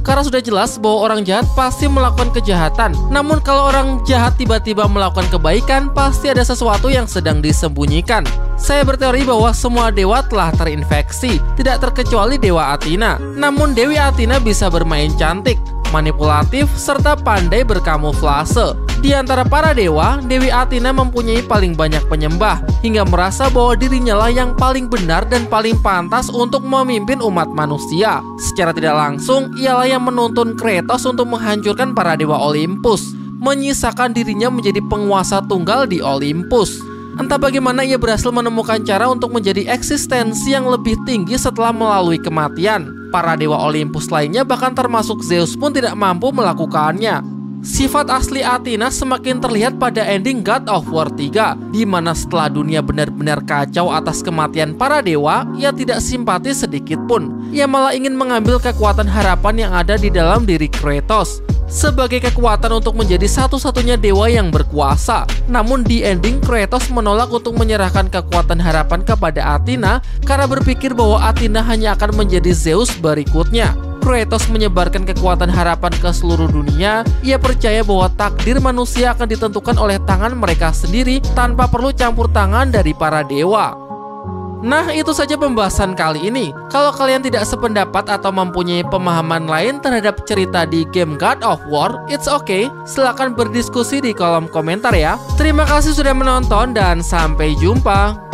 [SPEAKER 1] Karena sudah jelas bahwa orang jahat pasti melakukan kejahatan. Namun kalau orang jahat tiba-tiba melakukan kebaikan, pasti ada sesuatu yang sedang disembunyikan. Saya berteori bahwa semua dewa telah terinfeksi, tidak terkecuali Dewa Athena. Namun Dewi Athena bisa bermain cantik, manipulatif, serta pandai berkamuflase. Di antara para dewa, Dewi Athena mempunyai paling banyak penyembah, hingga merasa bahwa dirinya lah yang paling benar dan paling pantas untuk memimpin umat manusia. Secara tidak langsung, ialah yang menuntun Kratos untuk menghancurkan para dewa Olympus, menyisakan dirinya menjadi penguasa tunggal di Olympus. Entah bagaimana ia berhasil menemukan cara untuk menjadi eksistensi yang lebih tinggi setelah melalui kematian. Para dewa Olympus lainnya bahkan termasuk Zeus pun tidak mampu melakukannya. Sifat asli Athena semakin terlihat pada ending God of War 3, di mana setelah dunia benar-benar kacau atas kematian para dewa, ia tidak simpati sedikit pun. Ia malah ingin mengambil kekuatan harapan yang ada di dalam diri Kratos sebagai kekuatan untuk menjadi satu-satunya dewa yang berkuasa. Namun di ending Kratos menolak untuk menyerahkan kekuatan harapan kepada Athena karena berpikir bahwa Athena hanya akan menjadi Zeus berikutnya. Kratos menyebarkan kekuatan harapan ke seluruh dunia. Ia percaya bahwa takdir manusia akan ditentukan oleh tangan mereka sendiri tanpa perlu campur tangan dari para dewa. Nah, itu saja pembahasan kali ini. Kalau kalian tidak sependapat atau mempunyai pemahaman lain terhadap cerita di game God of War, it's okay. Silahkan berdiskusi di kolom komentar ya. Terima kasih sudah menonton dan sampai jumpa.